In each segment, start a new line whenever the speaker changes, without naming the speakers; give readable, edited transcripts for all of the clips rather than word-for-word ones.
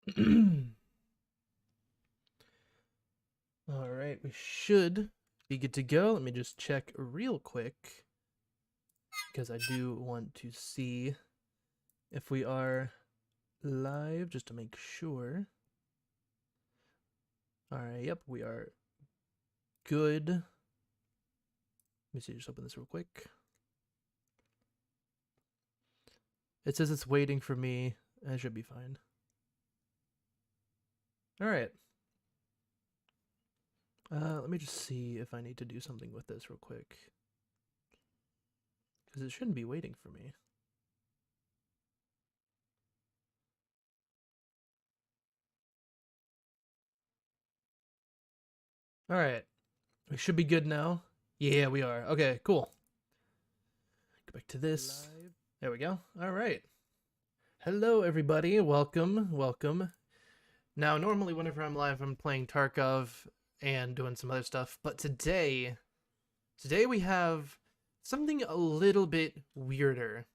All right, we should be good to go. Let me just check real quick because I do want to see if we are live just to make sure. All right, yep, we are good. Let me see, just open this real quick. It says it's waiting for me. I should be fine. All right. Let me just see if I need to do something with this real quick. Because it shouldn't be waiting for me. All right. We should be good now. Yeah, we are. Okay, cool. Go back to this. Live. There we go. All right. Hello, everybody. Welcome. Welcome. Now, normally whenever I'm live, I'm playing Tarkov and doing some other stuff. But today we have something a little bit weirder.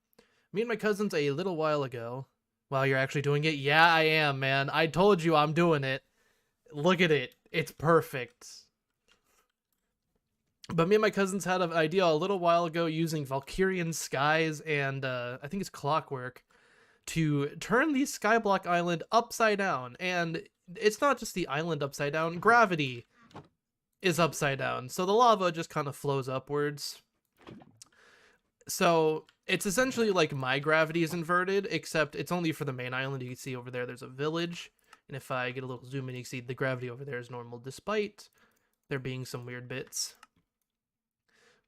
Me and my cousins a little while ago. Wow, you're actually doing it? Yeah, I am, man. I told you I'm doing it. Look at it. It's perfect. But me and my cousins had an idea a little while ago using Valkerian skies and I think it's clockwork to turn the Skyblock island upside down. And it's not just the island upside down, gravity is upside down. So the lava just kind of flows upwards. So it's essentially like my gravity is inverted, except it's only for the main island. You can see over there, there's a village. And if I get a little zoom in, you can see the gravity over there is normal, despite there being some weird bits.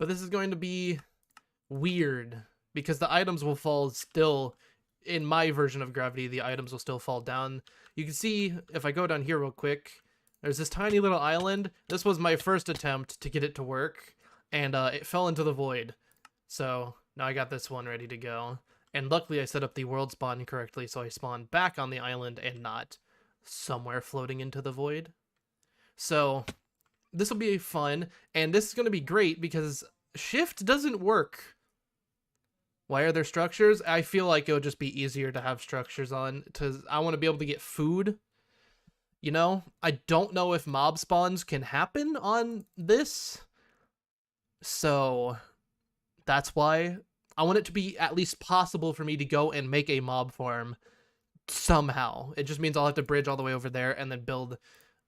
But this is going to be weird because the items will fall still. In my version of gravity, the items will still fall down. You can see, if I go down here real quick, there's this tiny little island. This was my first attempt to get it to work, and it fell into the void. So now I got this one ready to go. And luckily I set up the world spawn correctly, so I spawned back on the island and not somewhere floating into the void. So this will be fun, and this is going to be great because shift doesn't work. Why are there structures? I feel like it would just be easier to have structures on, because I want to be able to get food. You know? I don't know if mob spawns can happen on this. So that's why I want it to be at least possible for me to go and make a mob farm somehow. It just means I'll have to bridge all the way over there and then build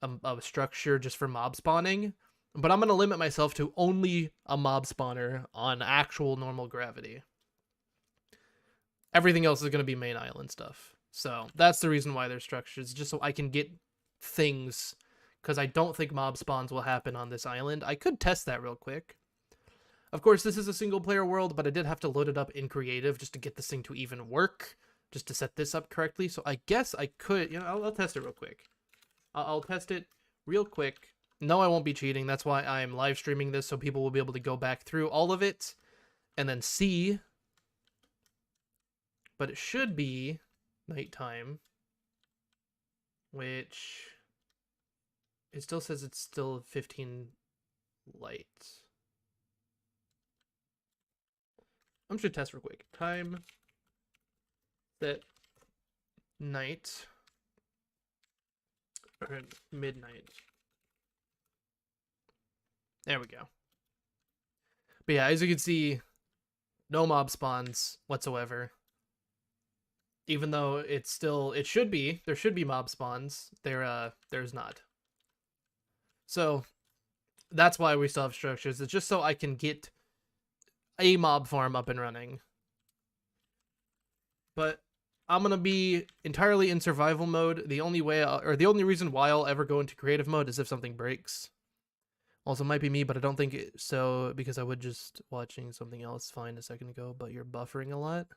a structure just for mob spawning. But I'm going to limit myself to only a mob spawner on actual normal gravity. Everything else is going to be main island stuff. So that's the reason why there's structures, just so I can get things, because I don't think mob spawns will happen on this island. I could test that real quick. Of course, this is a single player world, but I did have to load it up in creative just to get this thing to even work, just to set this up correctly. So I guess I could, I'll test it real quick. I'll test it real quick. No, I won't be cheating. That's why I'm live streaming this, so people will be able to go back through all of it and then see. But it should be nighttime, which it still says it's still 15 light. I'm just gonna test real quick. Time set night or midnight. There we go. But yeah, as you can see, no mob spawns whatsoever. Even though it should be, there should be mob spawns. There's not. So that's why we still have structures. It's just so I can get a mob farm up and running. But I'm gonna be entirely in survival mode. The only way, or the only reason why I'll ever go into creative mode is if something breaks. Also, might be me, but I don't think so, because I was just watching something else fine a second ago. But you're buffering a lot.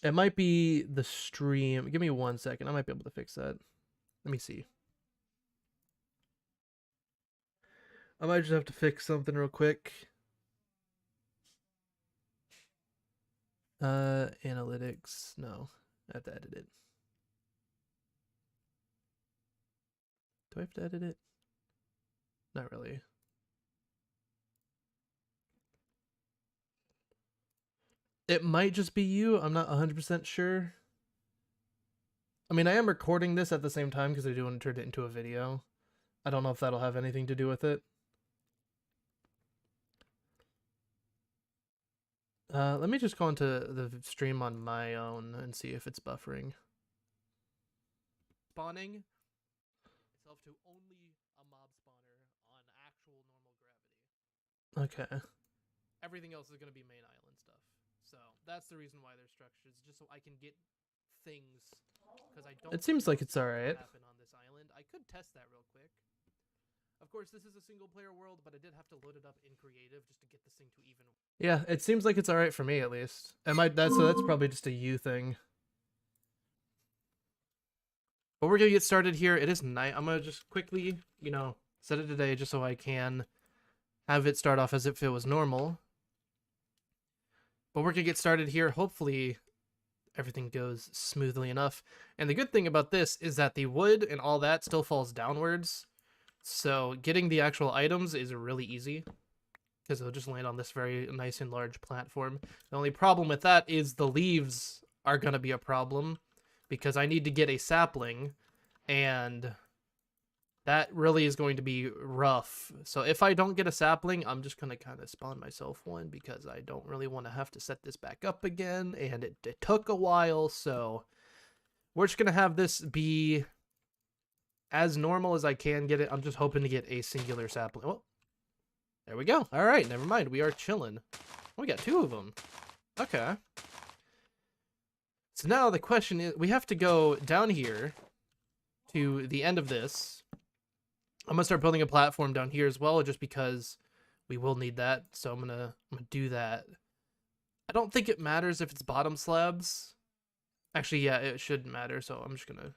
It might be the stream. Give me 1 second. I might be able to fix that. Let me see. I might just have to fix something real quick. Analytics. No, I have to edit it. Do I have to edit it? Not really. It might just be you. I'm not 100% sure. I mean, I am recording this at the same time because I do want to turn it into a video. I don't know if that'll have anything to do with it. Let me just go into the stream on my own and see if it's buffering. Spawning itself to only a mob spawner on actual normal gravity. Okay. Everything else is going to be main island stuff. So that's the reason why they're structured, just so I can get things. Because I don't. It seems like it's alright. Happen on this island. I could test that real quick. Of course, this is a single-player world, but I did have to load it up in creative just to get this thing to even. Yeah, it seems like it's alright for me at least. That's probably just a you thing. But we're gonna get started here. It is night. I'm gonna just quickly, set it today just so I can have it start off as if it was normal. But we're gonna get started here. Hopefully everything goes smoothly enough. And the good thing about this is that the wood and all that still falls downwards. So getting the actual items is really easy because they'll just land on this very nice and large platform. The only problem with that is the leaves are going to be a problem because I need to get a sapling, and that really is going to be rough. So if I don't get a sapling, I'm just going to kind of spawn myself one because I don't really want to have to set this back up again, and it took a while. So we're just going to have this be as normal as I can get it. I'm just hoping to get a singular sapling. Oh, there we go. All right, never mind. We are chilling. We got 2 of them. Okay. So now the question is, we have to go down here to the end of this. I'm gonna start building a platform down here as well, just because we will need that. So I'm gonna do that. I don't think it matters if it's bottom slabs. Actually, yeah, it shouldn't matter. So I'm just gonna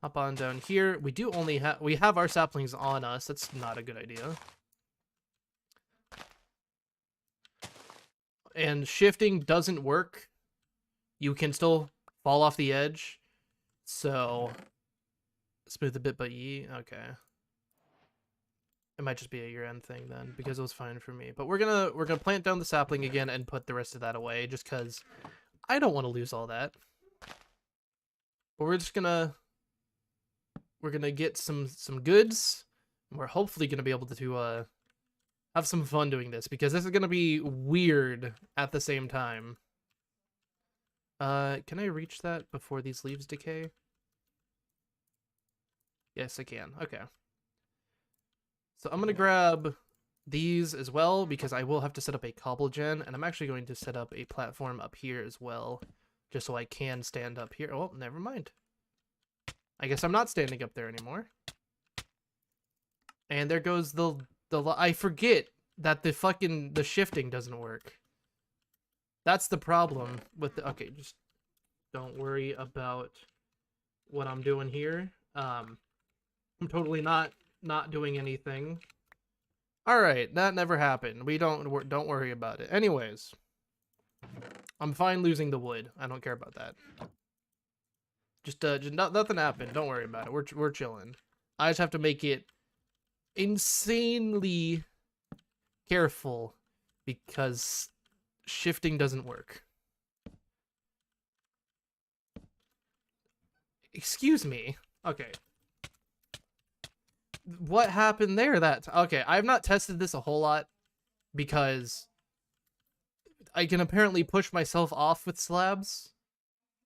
hop on down here. We do only have our saplings on us. That's not a good idea. And shifting doesn't work. You can still fall off the edge. So smooth a bit, but ye. Okay. It might just be a year-end thing then, because it was fine for me. But we're gonna plant down the sapling again and put the rest of that away, just because I don't want to lose all that. But we're gonna get some goods. And we're hopefully gonna be able to have some fun doing this, because this is gonna be weird at the same time. Can I reach that before these leaves decay? Yes, I can. Okay. So I'm gonna grab these as well, because I will have to set up a cobble gen, and I'm actually going to set up a platform up here as well, just so I can stand up here. Oh, never mind. I guess I'm not standing up there anymore. And there goes the I forget that the shifting doesn't work. That's the problem with the, okay, just don't worry about what I'm doing here. I'm totally not doing anything. All right, that never happened. We don't worry about it. Anyways, I'm fine losing the wood. I don't care about that. Just nothing happened. Don't worry about it. We're chilling. I just have to make it insanely careful because shifting doesn't work. Excuse me. Okay. What happened there? Okay, I've not tested this a whole lot because I can apparently push myself off with slabs.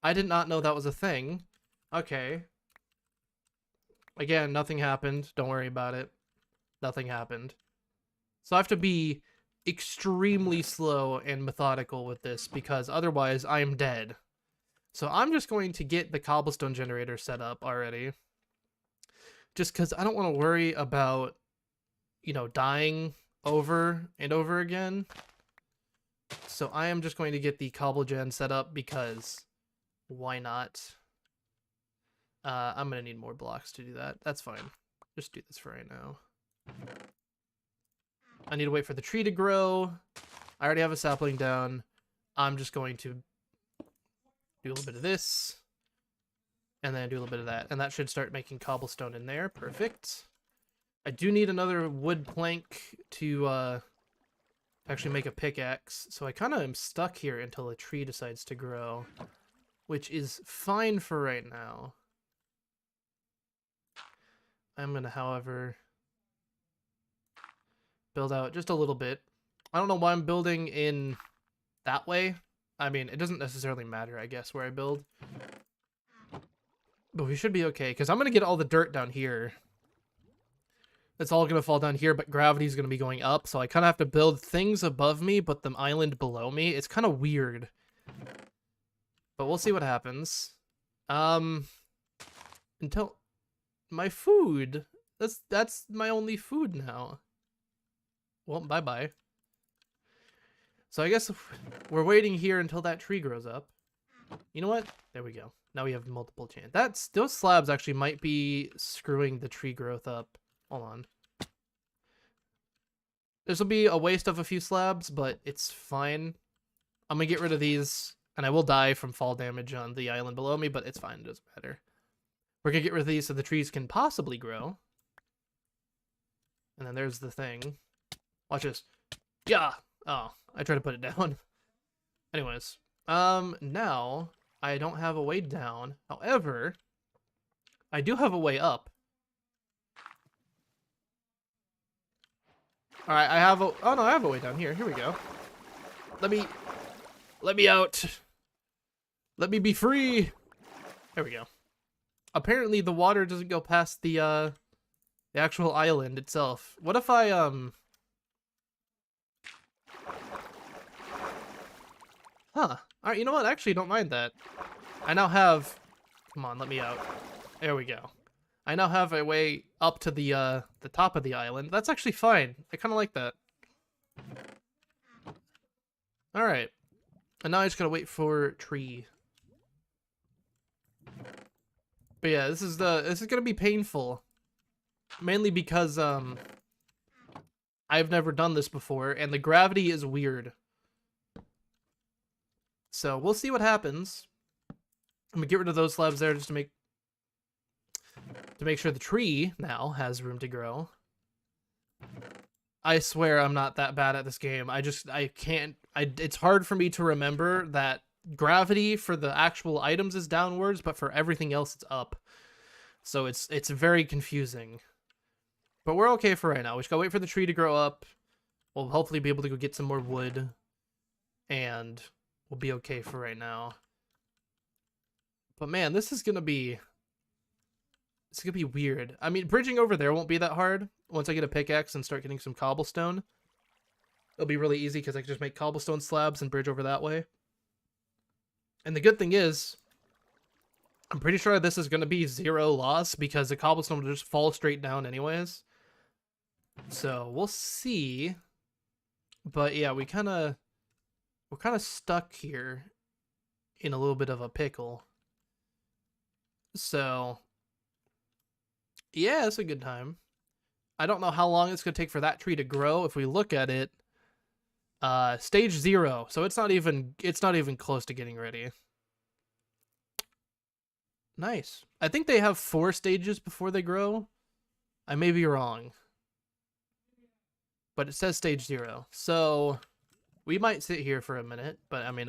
I did not know that was a thing. Okay. Again, nothing happened. Don't worry about it. Nothing happened. So I have to be extremely slow and methodical with this, because otherwise I am dead. So I'm just going to get the cobblestone generator set up already, just because I don't want to worry about, dying over and over again. So I am just going to get the cobble gen set up, because why not? I'm going to need more blocks to do that. That's fine. Just do this for right now. I need to wait for the tree to grow. I already have a sapling down. I'm just going to do a little bit of this, and then do a little bit of that. And that should start making cobblestone in there. Perfect. I do need another wood plank to actually make a pickaxe. So I kind of am stuck here until a tree decides to grow, which is fine for right now. I'm gonna, however, build out just a little bit. I don't know why I'm building in that way. I mean, it doesn't necessarily matter, I guess, where I build. But we should be okay, because I'm going to get all the dirt down here. It's all going to fall down here, but gravity's going to be going up, so I kind of have to build things above me, but the island below me. It's kind of weird. But we'll see what happens. Until... My food! That's my only food now. Well, bye-bye. So I guess we're waiting here until that tree grows up. You know what? There we go. Now we have multiple chance. Those slabs actually might be screwing the tree growth up. Hold on. This will be a waste of a few slabs, but it's fine. I'm gonna get rid of these, and I will die from fall damage on the island below me, but it's fine. It doesn't matter. We're gonna get rid of these so the trees can possibly grow. And then there's the thing. Watch this. Yeah! Oh, I tried to put it down. Anyways, now I don't have a way down. However, I do have a way up. All right, I have a. Oh no, I have a way down here. Here we go. Let me out. Let me be free. There we go. Apparently, the water doesn't go past the actual island itself. What if I Huh. Alright, you know what? I actually don't mind that. I now have... Come on, let me out. There we go. I now have a way up to the top of the island. That's actually fine. I kind of like that. Alright. And now I just gotta wait for tree. But yeah, this is gonna be painful. Mainly because, I've never done this before, and the gravity is weird. So we'll see what happens. I'm gonna get rid of those slabs there just to make sure the tree now has room to grow. I swear I'm not that bad at this game. It's hard for me to remember that gravity for the actual items is downwards, but for everything else it's up. So it's very confusing. But we're okay for right now. We just gotta wait for the tree to grow up. We'll hopefully be able to go get some more wood. And we'll be okay for right now. But man, this is gonna be weird. I mean, bridging over there won't be that hard. Once I get a pickaxe and start getting some cobblestone, it'll be really easy because I can just make cobblestone slabs and bridge over that way. And the good thing is, I'm pretty sure this is going to be 0 loss because the cobblestone will just fall straight down anyways. So we'll see. But yeah, we're kind of stuck here in a little bit of a pickle. So yeah, it's a good time. I don't know how long it's going to take for that tree to grow. If we look at it, stage 0. So it's not even close to getting ready. Nice. I think they have 4 stages before they grow. I may be wrong. But it says stage 0. So we might sit here for a minute, but I mean,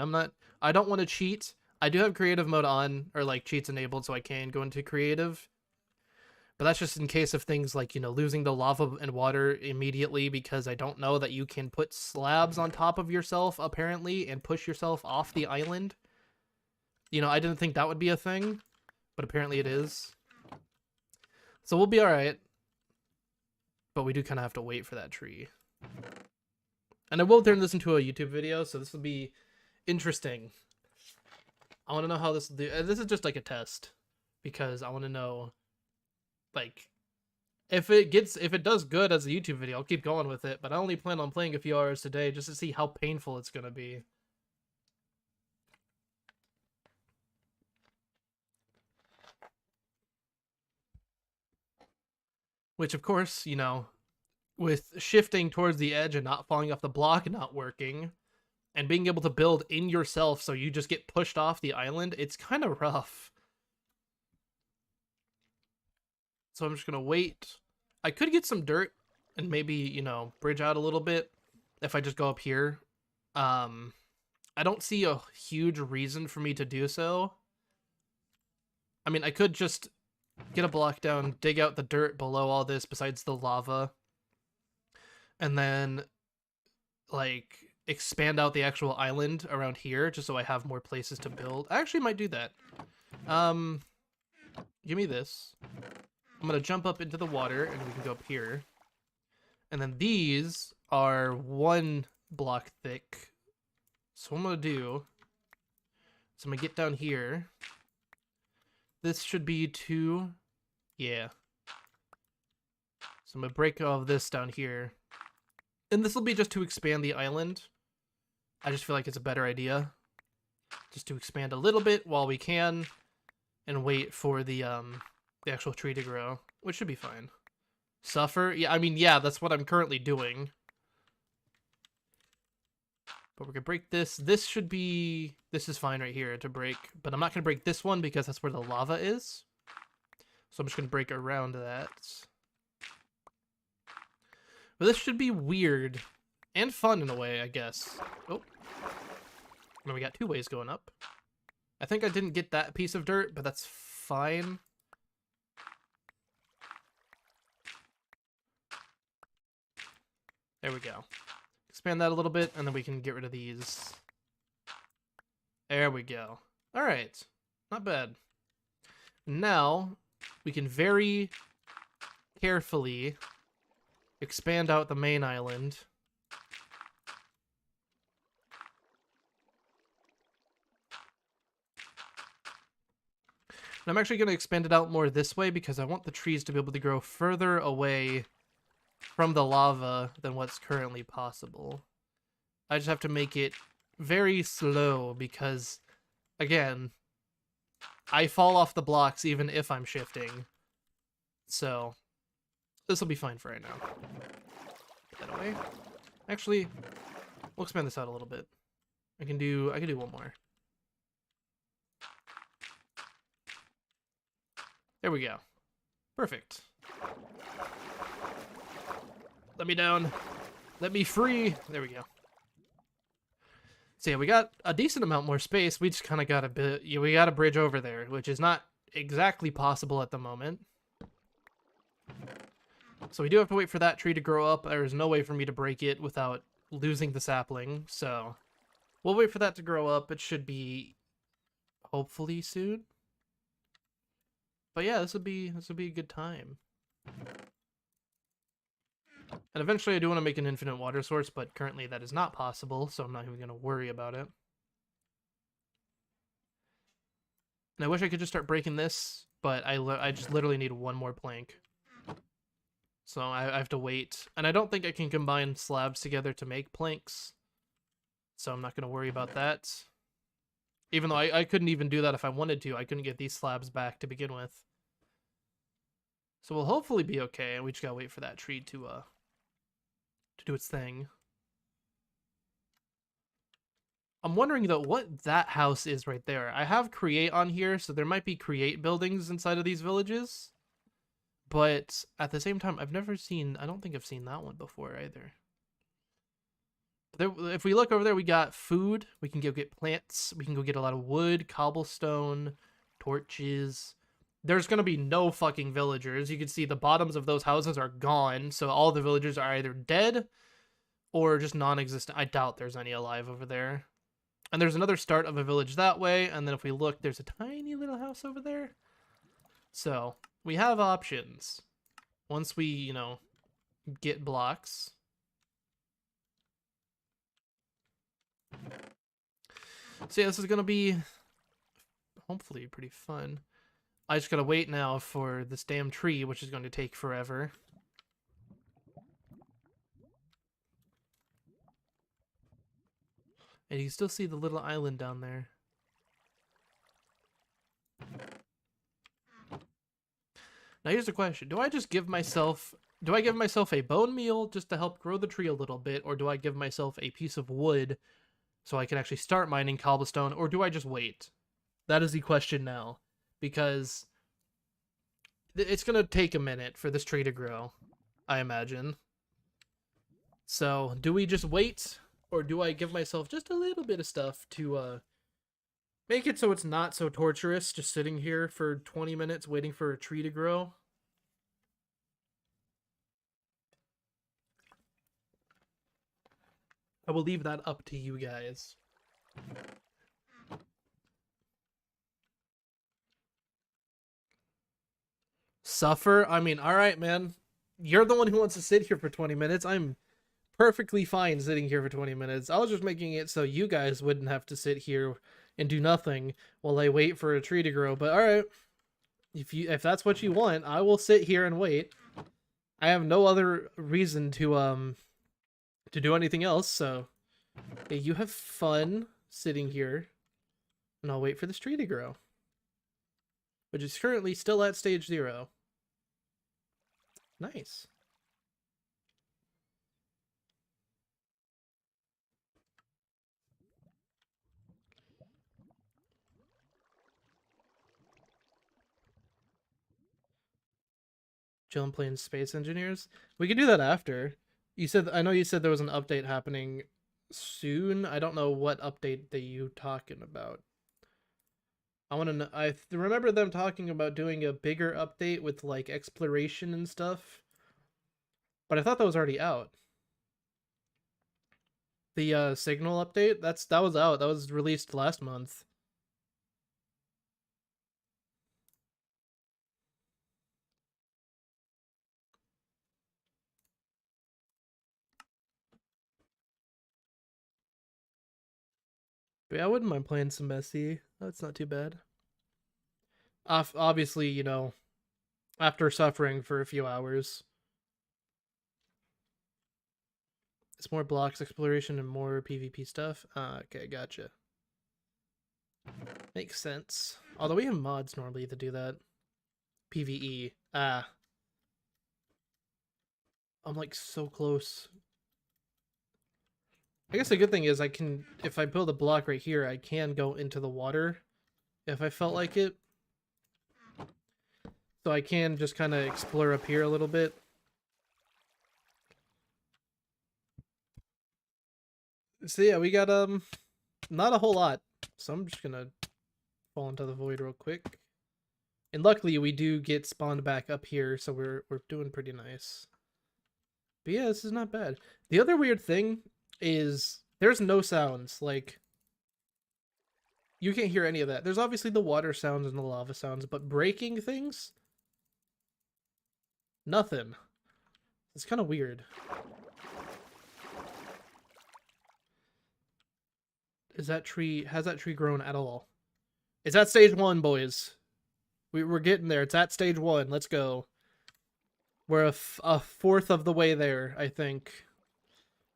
I don't want to cheat. I do have creative mode on, or like cheats enabled, so I can go into creative. But that's just in case of things like, you know, losing the lava and water immediately, because I don't know that you can put slabs on top of yourself, apparently, and push yourself off the island. You know, I didn't think that would be a thing, but apparently it is. So we'll be alright. But we do kind of have to wait for that tree. And I will turn this into a YouTube video, so this will be interesting. I want to know how this will do. This is just like a test, because I want to know, like, if it does good as a YouTube video, I'll keep going with it. But I only plan on playing a few hours today just to see how painful it's gonna be. Which, of course, you know, with shifting towards the edge and not falling off the block and not working, and being able to build in yourself so you just get pushed off the island, it's kind of rough. So I'm just going to wait. I could get some dirt and maybe, you know, bridge out a little bit. if I just go up here. I don't see a huge reason for me to do so. I mean, I could just get a block down, dig out the dirt below all this besides the lava, and then, like, expand out the actual island around here just so I have more places to build. I actually might do that. Give me this. I'm going to jump up into the water, and we can go up here. And then these are 1 block thick. So what I'm going to do is I'm going to get down here. This should be 2. Yeah. So I'm going to break all of this down here. And this will be just to expand the island. I just feel like it's a better idea. Just to expand a little bit while we can. And wait for the actual tree to grow. Which should be fine. Suffer? Yeah, I mean, yeah, that's what I'm currently doing. But we're going to break this. This should be... This is fine right here to break. But I'm not going to break this one because that's where the lava is. So I'm just going to break around that. But this should be weird. And fun in a way, I guess. Oh. Now we got 2 ways going up. I think I didn't get that piece of dirt, but that's fine. There we go. Expand that a little bit, and then we can get rid of these. There we go. All right. Not bad. Now, we can very carefully expand out the main island. And I'm actually going to expand it out more this way because I want the trees to be able to grow further away from the lava than what's currently possible. I just have to make it very slow because, again, I fall off the blocks even if I'm shifting. So, this will be fine for right now. Put that away. Actually, we'll expand this out a little bit. I can do 1 more. There we go. Perfect. Let me down. Let me free. There we go. So yeah, we got a decent amount more space. We just kind of got a bit... Yeah, we got a bridge over there, which is not exactly possible at the moment. So we do have to wait for that tree to grow up. There's no way for me to break it without losing the sapling. So we'll wait for that to grow up. It should be hopefully soon. But yeah, this would be a good time. And eventually I do want to make an infinite water source, but currently that is not possible, so I'm not even going to worry about it. And I wish I could just start breaking this, but I just literally need 1 more plank. So I have to wait. And I don't think I can combine slabs together to make planks. So I'm not going to worry about that. Even though I couldn't even do that if I wanted to. I couldn't get these slabs back to begin with. So we'll hopefully be okay. And we just gotta wait for that tree to do its thing. I'm wondering, though, what that house is right there. I have create on here, so there might be create buildings inside of these villages. But at the same time, I don't think I've seen that one before either. If we look over there, we got food. We can go get plants. We can go get a lot of wood, cobblestone, torches. There's going to be no fucking villagers. You can see the bottoms of those houses are gone. So all the villagers are either dead or just non-existent. I doubt there's any alive over there. And there's another start of a village that way. And then if we look, there's a tiny little house over there. So we have options. Once we, get blocks. So yeah, this is going to be hopefully pretty fun. I just gotta wait now for this damn tree, which is going to take forever. And you can still see the little island down there. Now here's the question. Do I give myself a bone meal just to help grow the tree a little bit, or do I give myself a piece of wood so I can actually start mining cobblestone, or do I just wait? That is the question now. Because it's going to take a minute for this tree to grow, I imagine. So, do we just wait, or do I give myself just a little bit of stuff to make it so it's not so torturous just sitting here for 20 minutes waiting for a tree to grow? I will leave that up to you guys. Suffer? I mean, all right, man. You're the one who wants to sit here for 20 minutes. I'm perfectly fine sitting here for 20 minutes. I was just making it so you guys wouldn't have to sit here and do nothing while I wait for a tree to grow. But all right, if that's what you want, I will sit here and wait. I have no other reason to do anything else, so hey, you have fun sitting here and I'll wait for this tree to grow, which is currently still at stage 0. Nice. Chilling playing Space Engineers. We could do that after. I know you said there was an update happening soon. I don't know what update that you talking about. I want to know. I remember them talking about doing a bigger update with like exploration and stuff, but I thought that was already out. The signal update, that was out. That was released last month. But yeah, I wouldn't mind playing some messy. That's not too bad. Obviously, you know, after suffering for a few hours. It's more blocks exploration and more PvP stuff. Okay, gotcha. Makes sense. Although we have mods normally to do that. PvE. I'm like so close. I guess the good thing is I can, if I build a block right here, I can go into the water if I felt like it. So I can just kind of explore up here a little bit. So yeah, we got not a whole lot. So I'm just gonna fall into the void real quick. And luckily we do get spawned back up here, so we're doing pretty nice. But yeah, this is not bad. The other weird thing is there's no sounds. Like, you can't hear any of that. There's obviously the water sounds and the lava sounds, but breaking things? Nothing. It's kind of weird. Has that tree grown at all? It's at stage 1, boys. We're getting there. It's at stage 1. Let's go. We're a fourth of the way there, I think.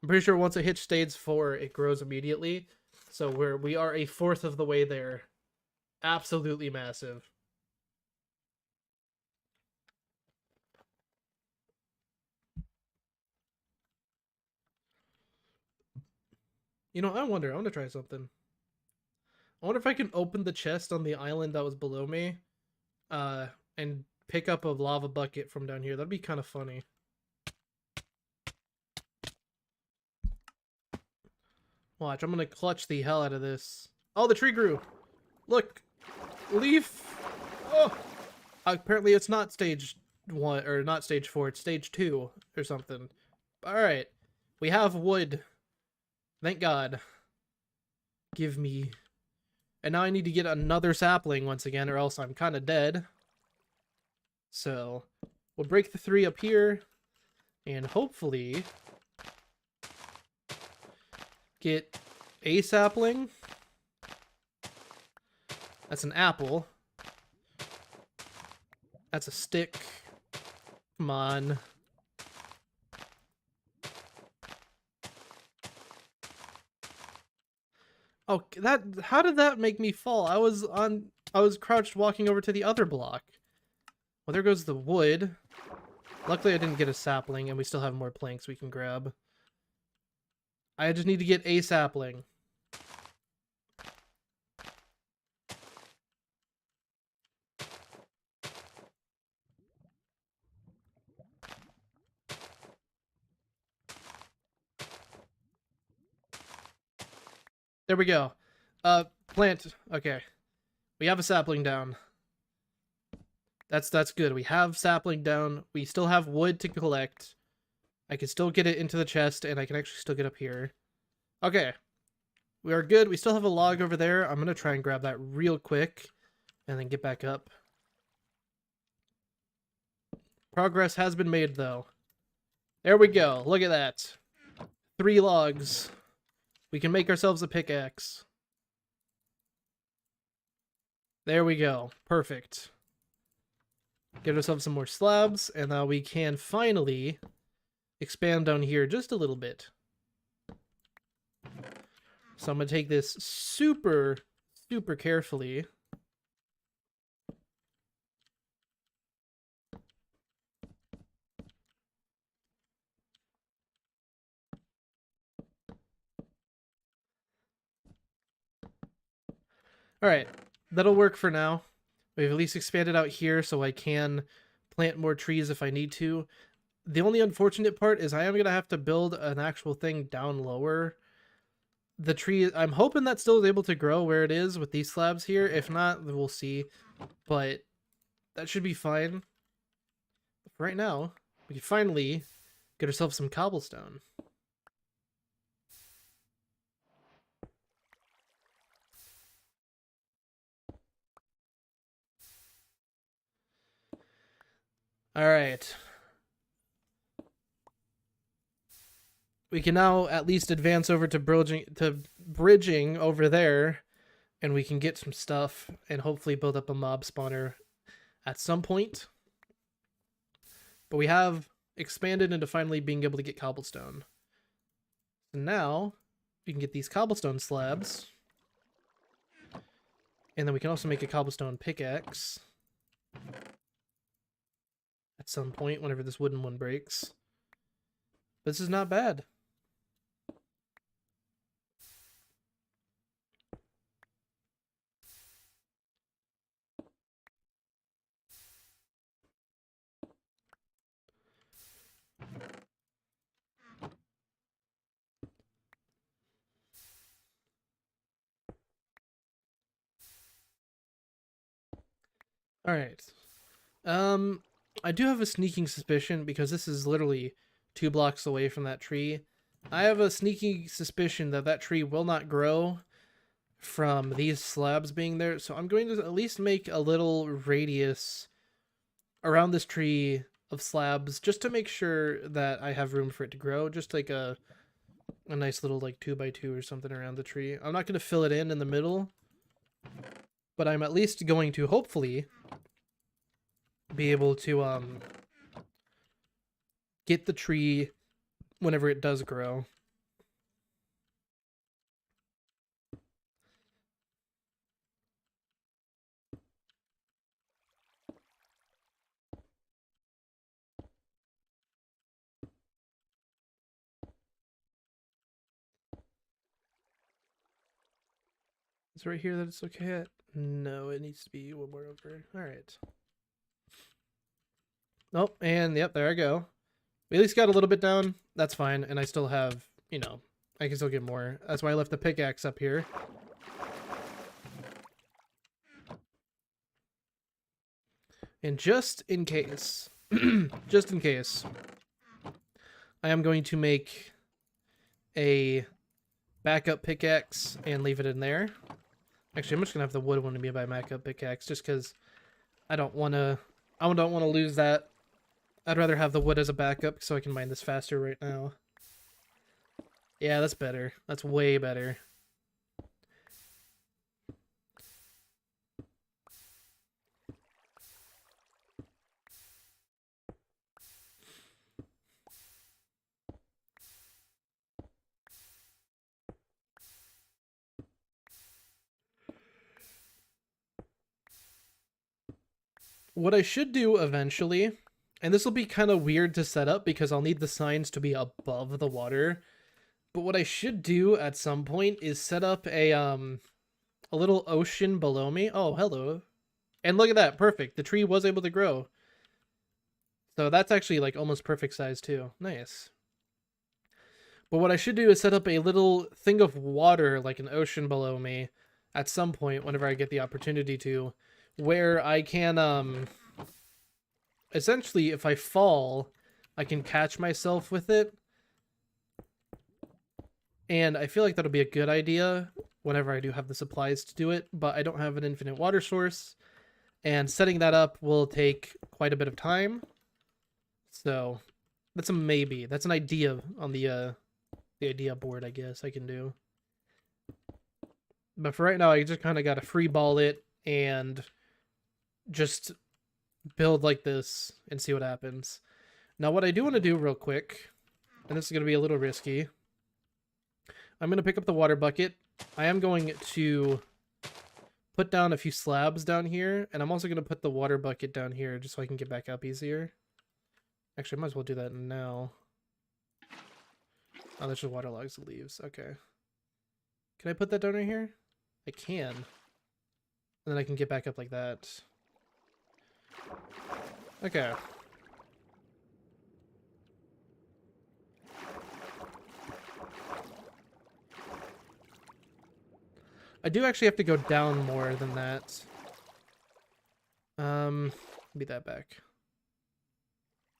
I'm pretty sure once it hits stage 4, it grows immediately. So we are a fourth of the way there. Absolutely massive. You know, I wonder. I want to try something. I wonder if I can open the chest on the island that was below me, and pick up a lava bucket from down here. That'd be kind of funny. Watch, I'm gonna clutch the hell out of this. Oh, the tree grew. Look, leaf. Oh, apparently it's not stage 1 or not stage 4. It's stage 2 or something. All right, we have wood. Thank God. Give me. And now I need to get another sapling once again, or else I'm kind of dead. So we'll break the 3 up here, and hopefully get a sapling. That's an apple. That's a stick. Come on. Oh, how did that make me fall? I was crouched walking over to the other block. Well, there goes the wood. Luckily I didn't get a sapling, and we still have more planks we can grab. I just need to get a sapling. There we go. Plant. Okay. We have a sapling down. That's good. We have sapling down. We still have wood to collect. I can still get it into the chest, and I can actually still get up here. Okay. We are good. We still have a log over there. I'm going to try and grab that real quick, and then get back up. Progress has been made, though. There we go. Look at that. 3 logs. We can make ourselves a pickaxe. There we go. Perfect. Get ourselves some more slabs, and now we can finally expand down here just a little bit. So I'm going to take this super carefully. Alright, that'll work for now. We've at least expanded out here so I can plant more trees if I need to. The only unfortunate part is I am going to have to build an actual thing down lower. The tree, I'm hoping that still is able to grow where it is with these slabs here. If not, we'll see. But that should be fine. For right now, we can finally get ourselves some cobblestone. Alright. We can now at least advance over to bridging over there, and we can get some stuff and hopefully build up a mob spawner at some point. But we have expanded into finally being able to get cobblestone. So now we can get these cobblestone slabs. And then we can also make a cobblestone pickaxe at some point whenever this wooden one breaks. This is not bad. Alright. I do have a sneaking suspicion, because this is literally 2 blocks away from that tree. I have a sneaking suspicion that that tree will not grow from these slabs being there, so I'm going to at least make a little radius around this tree of slabs just to make sure that I have room for it to grow, just like a nice little like 2x2 or something around the tree. I'm not going to fill it in the middle, but I'm at least going to hopefully be able to get the tree whenever it does grow. Is it right here that it's okay at? No, it needs to be one more over. Alright. Oh, and yep, there I go. We at least got a little bit down. That's fine, and I still have, you know, I can still get more. That's why I left the pickaxe up here. And just in case, just in case, I am going to make a backup pickaxe and leave it in there. Actually, I'm just gonna have the wood one to be my backup pickaxe, just because I don't want to lose that. I'd rather have the wood as a backup so I can mine this faster right now. Yeah, that's better. That's way better. What I should do eventually, and this will be kind of weird to set up because I'll need the signs to be above the water, but what I should do at some point is set up a little ocean below me. Oh, hello. And look at that, perfect. The tree was able to grow. So that's actually like almost perfect size too. Nice. But what I should do is set up a little thing of water, like an ocean below me, at some point whenever I get the opportunity to, where I can, essentially, if I fall, I can catch myself with it. And I feel like that'll be a good idea whenever I do have the supplies to do it, but I don't have an infinite water source, and setting that up will take quite a bit of time. So that's a maybe. That's an idea on the idea board, I guess I can do. But for right now, I just kind of got to free ball it and just build like this and see what happens. Now, what I do want to do real quick, and this is going to be a little risky, I'm going to pick up the water bucket. I am going to put down a few slabs down here, and I'm also going to put the water bucket down here just so I can get back up easier. Actually, I might as well do that now. Oh, that's just waterlogs the leaves. Okay. Can I put that down right here? I can. And then I can get back up like that. Okay. I do actually have to go down more than that. Be that back.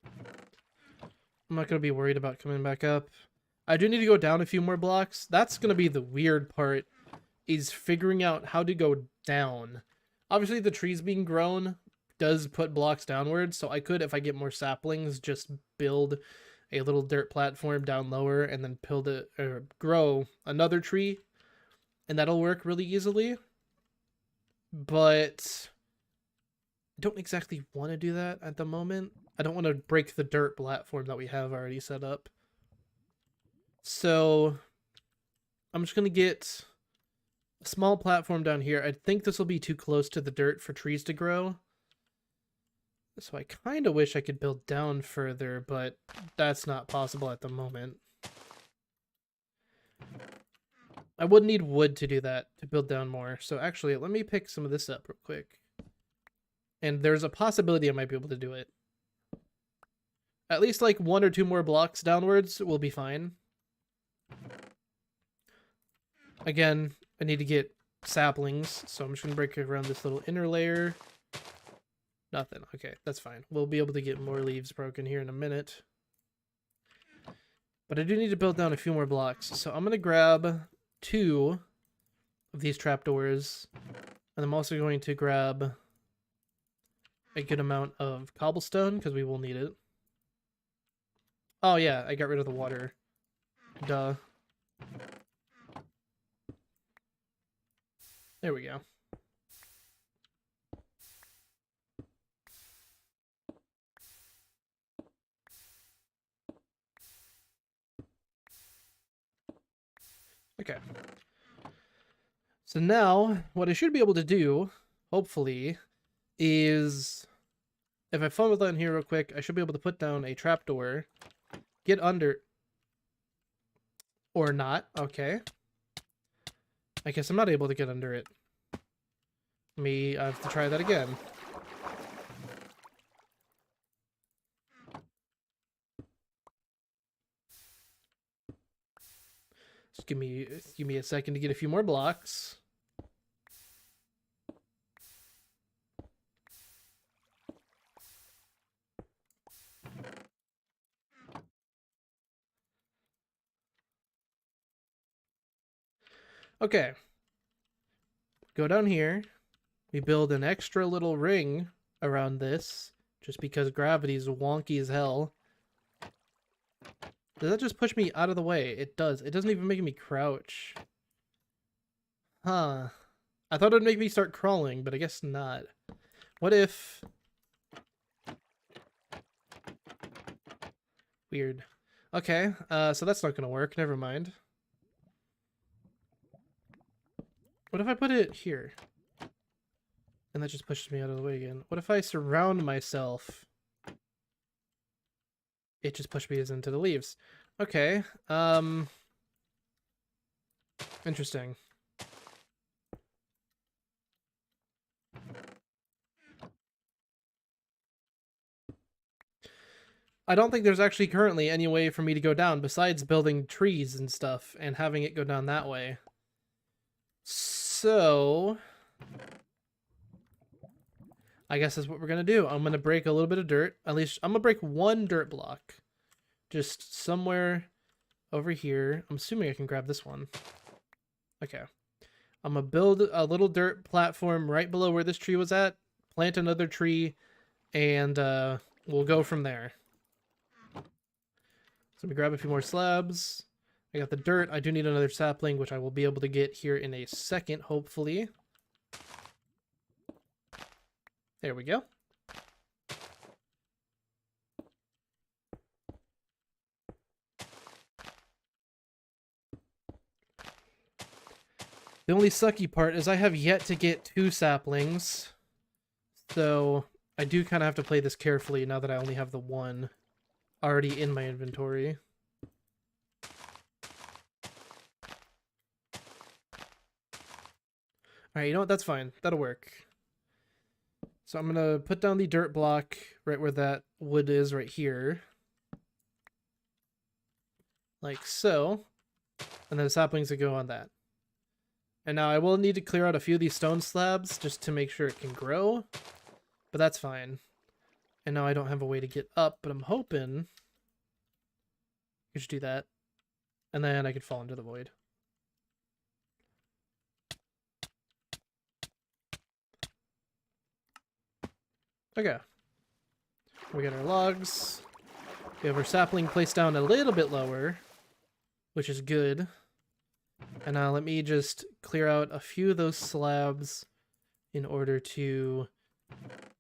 I'm not going to be worried about coming back up. I do need to go down a few more blocks. That's going to be the weird part, is figuring out how to go down. Obviously, the trees being grown does put blocks downwards, so I could, if I get more saplings, just build a little dirt platform down lower and then build it, or grow another tree, and that'll work really easily. But I don't exactly want to do that at the moment. I don't want to break the dirt platform that we have already set up. So I'm just going to get a small platform down here. I think this will be too close to the dirt for trees to grow. So I kind of wish I could build down further, but that's not possible at the moment. I would need wood to do that, to build down more. So actually, let me pick some of this up real quick. And there's a possibility I might be able to do it. At least like 1 or 2 more blocks downwards will be fine. Again, I need to get saplings, so I'm just going to break around this little inner layer. Nothing. Okay, that's fine. We'll be able to get more leaves broken here in a minute. But I do need to build down a few more blocks, so I'm going to grab 2 of these trapdoors, and I'm also going to grab a good amount of cobblestone, because we will need it. Oh yeah, I got rid of the water. Duh. There we go. Okay. So now, what I should be able to do, hopefully, is if I funnel down here real quick, I should be able to put down a trapdoor, get under, or not. Okay. I guess I'm not able to get under it. I have to try that again. Just give me a second to get a few more blocks. Okay. Go down here. We build an extra little ring around this, just because gravity is wonky as hell. Does that just push me out of the way? It does. It doesn't even make me crouch. Huh. I thought it would make me start crawling, but I guess not. What if... Weird. Okay, so that's not gonna work. Never mind. What if I put it here? And that just pushes me out of the way again. What if I surround myself? It just pushed me into the leaves. Okay, interesting. I don't think there's actually currently any way for me to go down besides building trees and stuff and having it go down that way. So I guess that's what we're gonna do. I'm gonna break a little bit of dirt. At least I'm gonna break one dirt block. Just somewhere over here. I'm assuming I can grab this one. Okay. I'm gonna build a little dirt platform right below where this tree was at, plant another tree, and we'll go from there. So let me grab a few more slabs. I got the dirt. I do need another sapling, which I will be able to get here in a second, hopefully. There we go. The only sucky part is I have yet to get 2 saplings. So I do kind of have to play this carefully now that I only have the 1 already in my inventory. Alright, you know what? That's fine. That'll work. So I'm going to put down the dirt block right where that wood is right here. Like so. And then the saplings that go on that. And now I will need to clear out a few of these stone slabs just to make sure it can grow. But that's fine. And now I don't have a way to get up, but I'm hoping I should do that. And then I could fall into the void. Okay. We got our logs. We have our sapling placed down a little bit lower, which is good. And now let me just clear out a few of those slabs in order to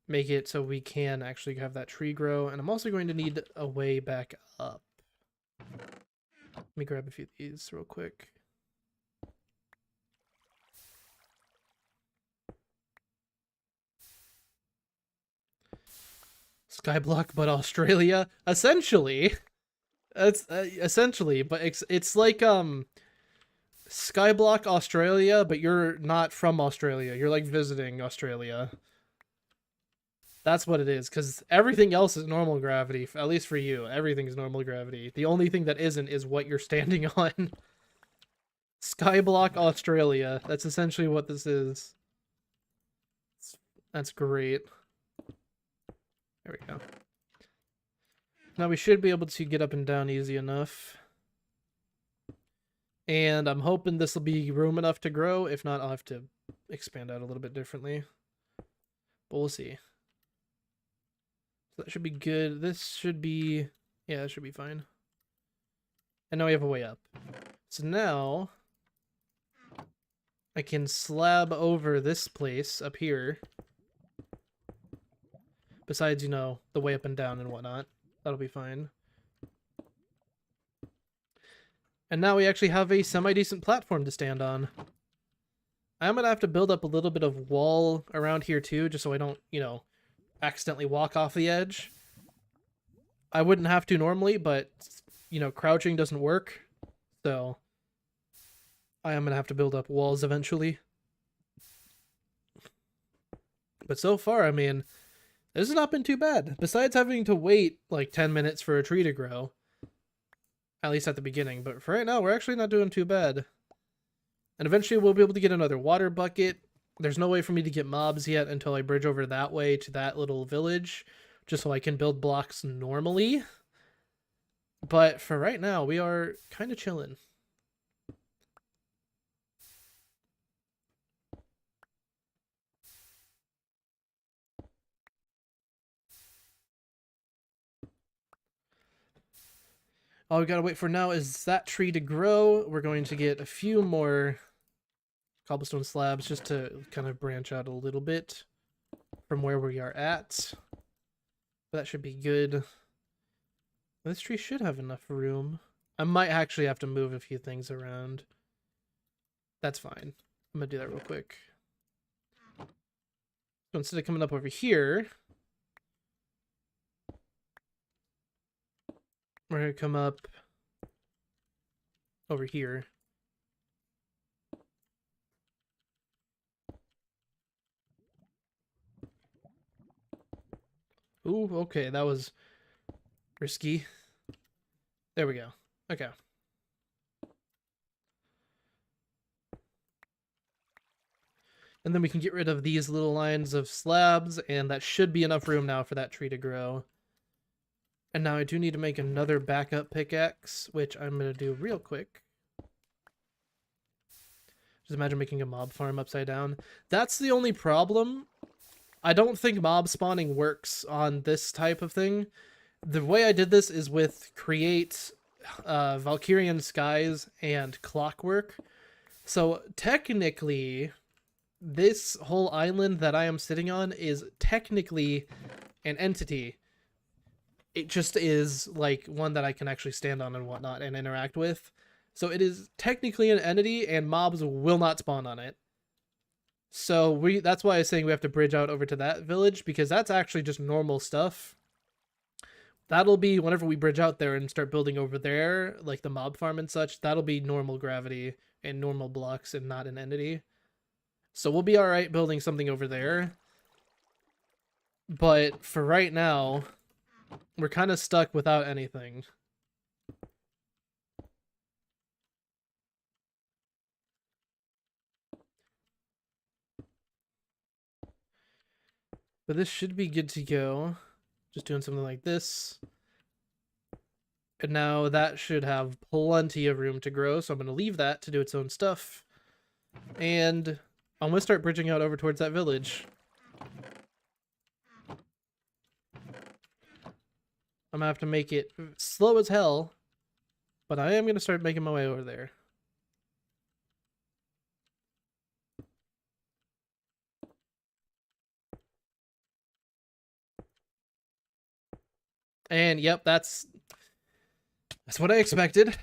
make it so we can actually have that tree grow. And I'm also going to need a way back up. Let me grab a few of these real quick. Skyblock, but Australia, essentially. That's essentially, but it's like Skyblock Australia, but you're not from Australia. You're like visiting Australia. That's what it is, because everything else is normal gravity. At least for you, everything is normal gravity. The only thing that isn't is what you're standing on. Skyblock Australia. That's essentially what this is. That's great. There we go. Now we should be able to get up and down easy enough. And I'm hoping this will be room enough to grow. If not, I'll have to expand out a little bit differently. But we'll see. So that should be good. This should be... yeah, that should be fine. And now we have a way up. So now I can slab over this place up here. Besides, you know, the way up and down and whatnot. That'll be fine. And now we actually have a semi-decent platform to stand on. I'm gonna have to build up a little bit of wall around here too, just so I don't, you know, accidentally walk off the edge. I wouldn't have to normally, but, you know, crouching doesn't work. So I am gonna have to build up walls eventually. But so far, I mean, this has not been too bad. Besides having to wait like 10 minutes for a tree to grow. At least at the beginning. But for right now, we're actually not doing too bad. And eventually we'll be able to get another water bucket. There's no way for me to get mobs yet until I bridge over that way to that little village. Just so I can build blocks normally. But for right now, we are kind of chilling. All we gotta wait for now is that tree to grow. We're going to get a few more cobblestone slabs just to kind of branch out a little bit from where we are at. But that should be good. This tree should have enough room. I might actually have to move a few things around. That's fine. I'm gonna do that real quick. So instead of coming up over here, we're gonna come up over here. Ooh, okay, that was Risky. There we go. Okay. And then we can get rid of these little lines of slabs, and that should be enough room now for that tree to grow. And now I do need to make another backup pickaxe, which I'm going to do real quick. Just imagine making a mob farm upside down. That's the only problem. I don't think mob spawning works on this type of thing. The way I did this is with create Valkerian skies and clockwork. So technically, this whole island that I am sitting on is technically an entity. It just is like one that I can actually stand on and whatnot and interact with. So it is technically an entity, and mobs will not spawn on it. So that's why I was saying we have to bridge out over to that village, because that's actually just normal stuff. That'll be whenever we bridge out there and start building over there, like the mob farm and such, that'll be normal gravity and normal blocks and not an entity. So we'll be alright building something over there. But for right now, we're kind of stuck without anything. But this should be good to go. Just doing something like this. And now that should have plenty of room to grow, so I'm going to leave that to do its own stuff. And I'm going to start bridging out over towards that village. I'm going to have to make it slow as hell, but I am going to start making my way over there. And yep, that's what I expected.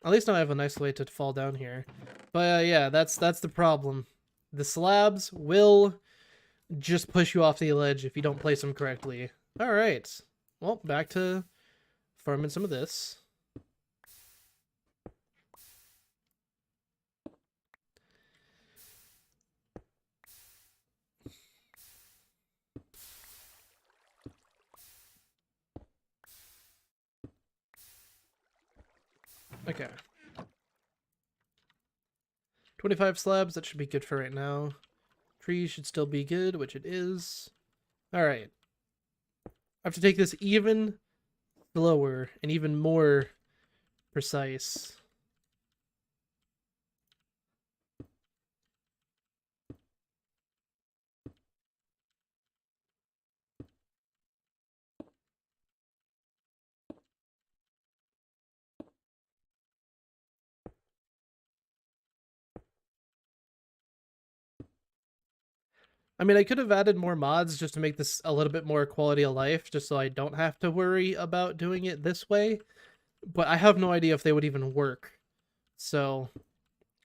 At least now I have a nice way to fall down here. But yeah, that's the problem. The slabs will just push you off the ledge if you don't place them correctly. Alright. Well, back to farming some of this. Okay. 25 slabs, that should be good for right now. Trees should still be good, which it is. Alright. I have to take this even slower and even more precise. I mean, I could have added more mods just to make this a little bit more quality of life, just so I don't have to worry about doing it this way. But I have no idea if they would even work. So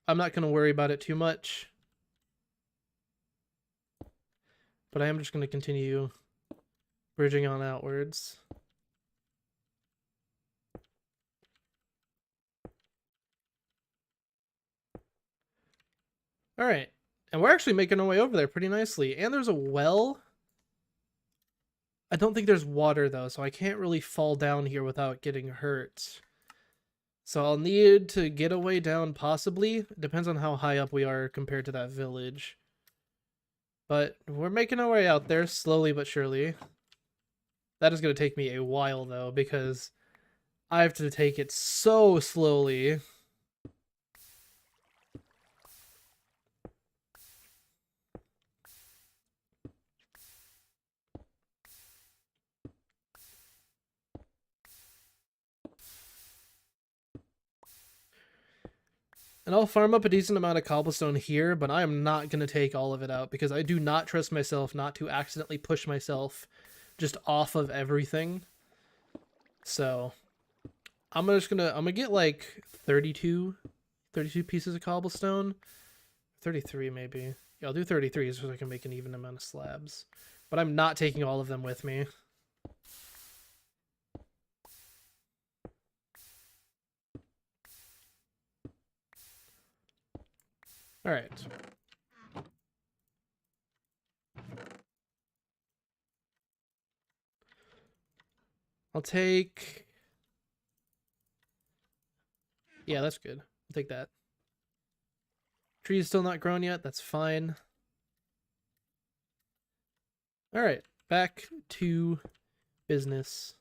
I'm not going to worry about it too much. But I am just going to continue bridging on outwards. Alright. And we're actually making our way over there pretty nicely. And there's a well. I don't think there's water, though, so I can't really fall down here without getting hurt. So I'll need to get a way down, possibly. It depends on how high up we are compared to that village. But we're making our way out there, slowly but surely. That is going to take me a while, though, because I have to take it so slowly. And I'll farm up a decent amount of cobblestone here, but I am not going to take all of it out because I do not trust myself not to accidentally push myself just off of everything. So I'm gonna get like 32 pieces of cobblestone. 33 maybe. Yeah, I'll do 33 so I can make an even amount of slabs. But I'm not taking all of them with me. Alright. I'll take... Yeah, that's good. I'll take that. Tree's still not grown yet. That's fine. All right, back to business.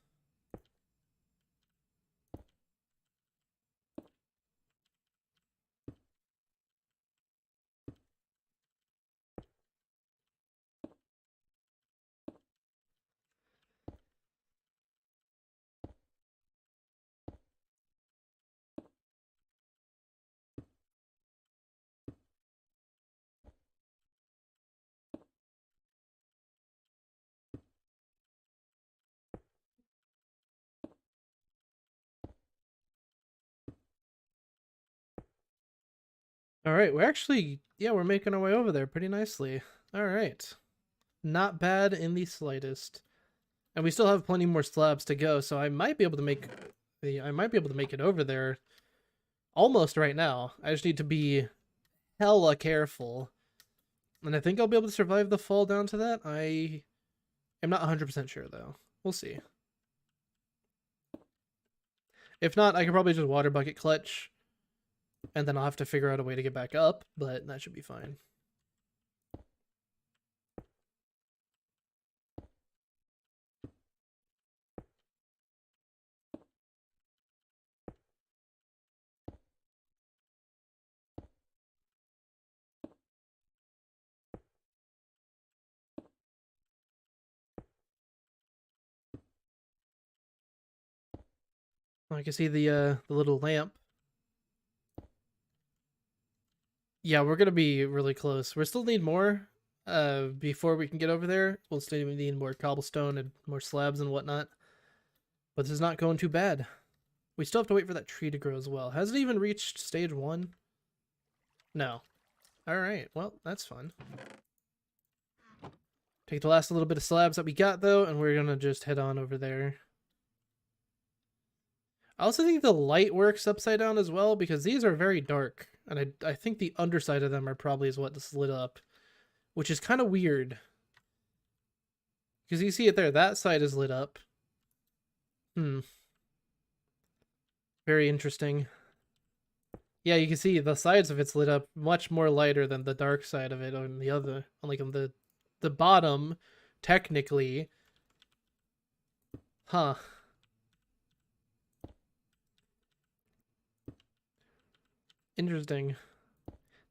All right, we're actually, yeah, we're making our way over there pretty nicely. All right. Not bad in the slightest. And we still have plenty more slabs to go, so I might be able to make it over there almost right now. I just need to be hella careful. And I think I'll be able to survive the fall down to that. I am not 100% sure though. We'll see. If not, I can probably just water bucket clutch and then I'll have to figure out a way to get back up, but that should be fine. I can see the little lamp. Yeah, we're gonna be really close. We still need more before we can get over there. We'll still need more cobblestone and more slabs and whatnot. But this is not going too bad. We still have to wait for that tree to grow as well. Has it even reached stage 1? No. Alright, well, that's fun. Take the last little bit of slabs that we got, though, and we're gonna just head on over there. I also think the light works upside down as well, because these are very dark. And I think the underside of them are probably is what is lit up. Which is kind of weird. Because you see it there, that side is lit up. Very interesting. Yeah, you can see the sides of it's lit up much more lighter than the dark side of it on the other, like on the bottom, technically. Huh. Interesting.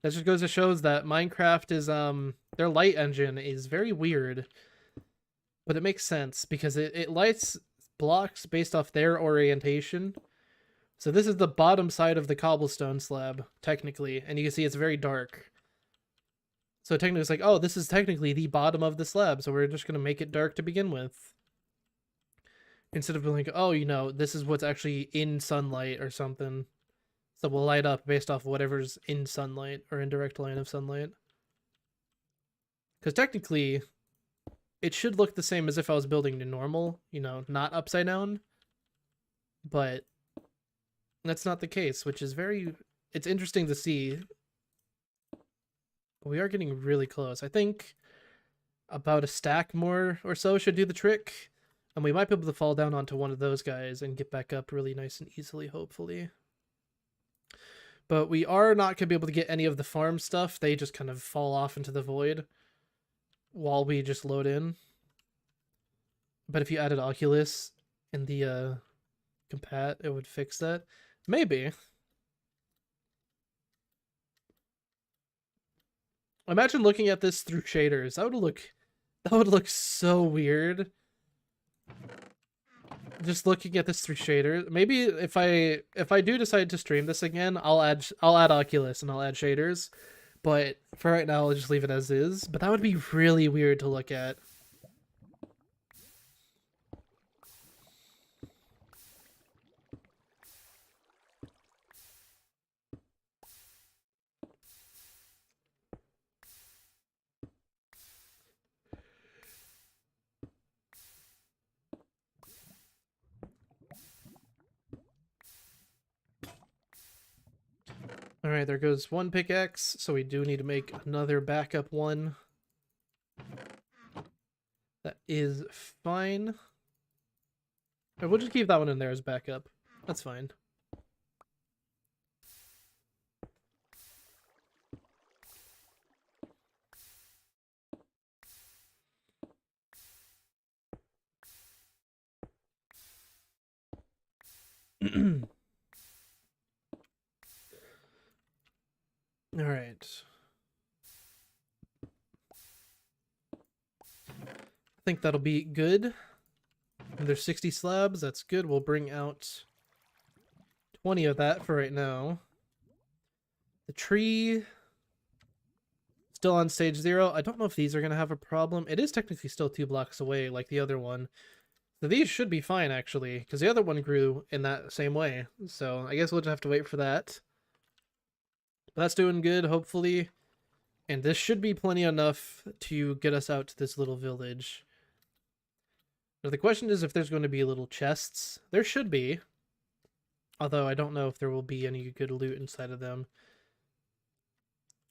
That just goes to shows that Minecraft is their light engine is very weird. But it makes sense because it lights blocks based off their orientation. So this is the bottom side of the cobblestone slab, technically, and you can see it's very dark. So technically it's like, oh, this is technically the bottom of the slab, so we're just going to make it dark to begin with. Instead of being like, oh, you know, this is what's actually in sunlight or something. So we'll light up based off whatever's in sunlight or in direct line of sunlight. Because technically, it should look the same as if I was building to normal, you know, not upside down. But that's not the case, which is it's interesting to see. We are getting really close. I think about a stack more or so should do the trick. And we might be able to fall down onto one of those guys and get back up really nice and easily, hopefully. But we are not going to be able to get any of the farm stuff. They just kind of fall off into the void while we just load in. But if you added Oculus in the compat, it would fix that. Maybe. Imagine looking at this through shaders. That would look so weird. Just looking at this through shaders. Maybe if I do decide to stream this again, I'll add Oculus and I'll add shaders. But for right now, I'll just leave it as is. But that would be really weird to look at. All right, there goes one pickaxe. So we do need to make another backup one. That is fine. We'll just keep that one in there as backup. That's fine. All right. I think that'll be good. And there's 60 slabs. That's good. We'll bring out 20 of that for right now. The tree still on stage 0. I don't know if these are going to have a problem. It is technically still 2 blocks away like the other one. So these should be fine, actually, because the other one grew in that same way. So I guess we'll just have to wait for that. But that's doing good, hopefully. And this should be plenty enough to get us out to this little village. Now the question is if there's going to be little chests. There should be. Although I don't know if there will be any good loot inside of them.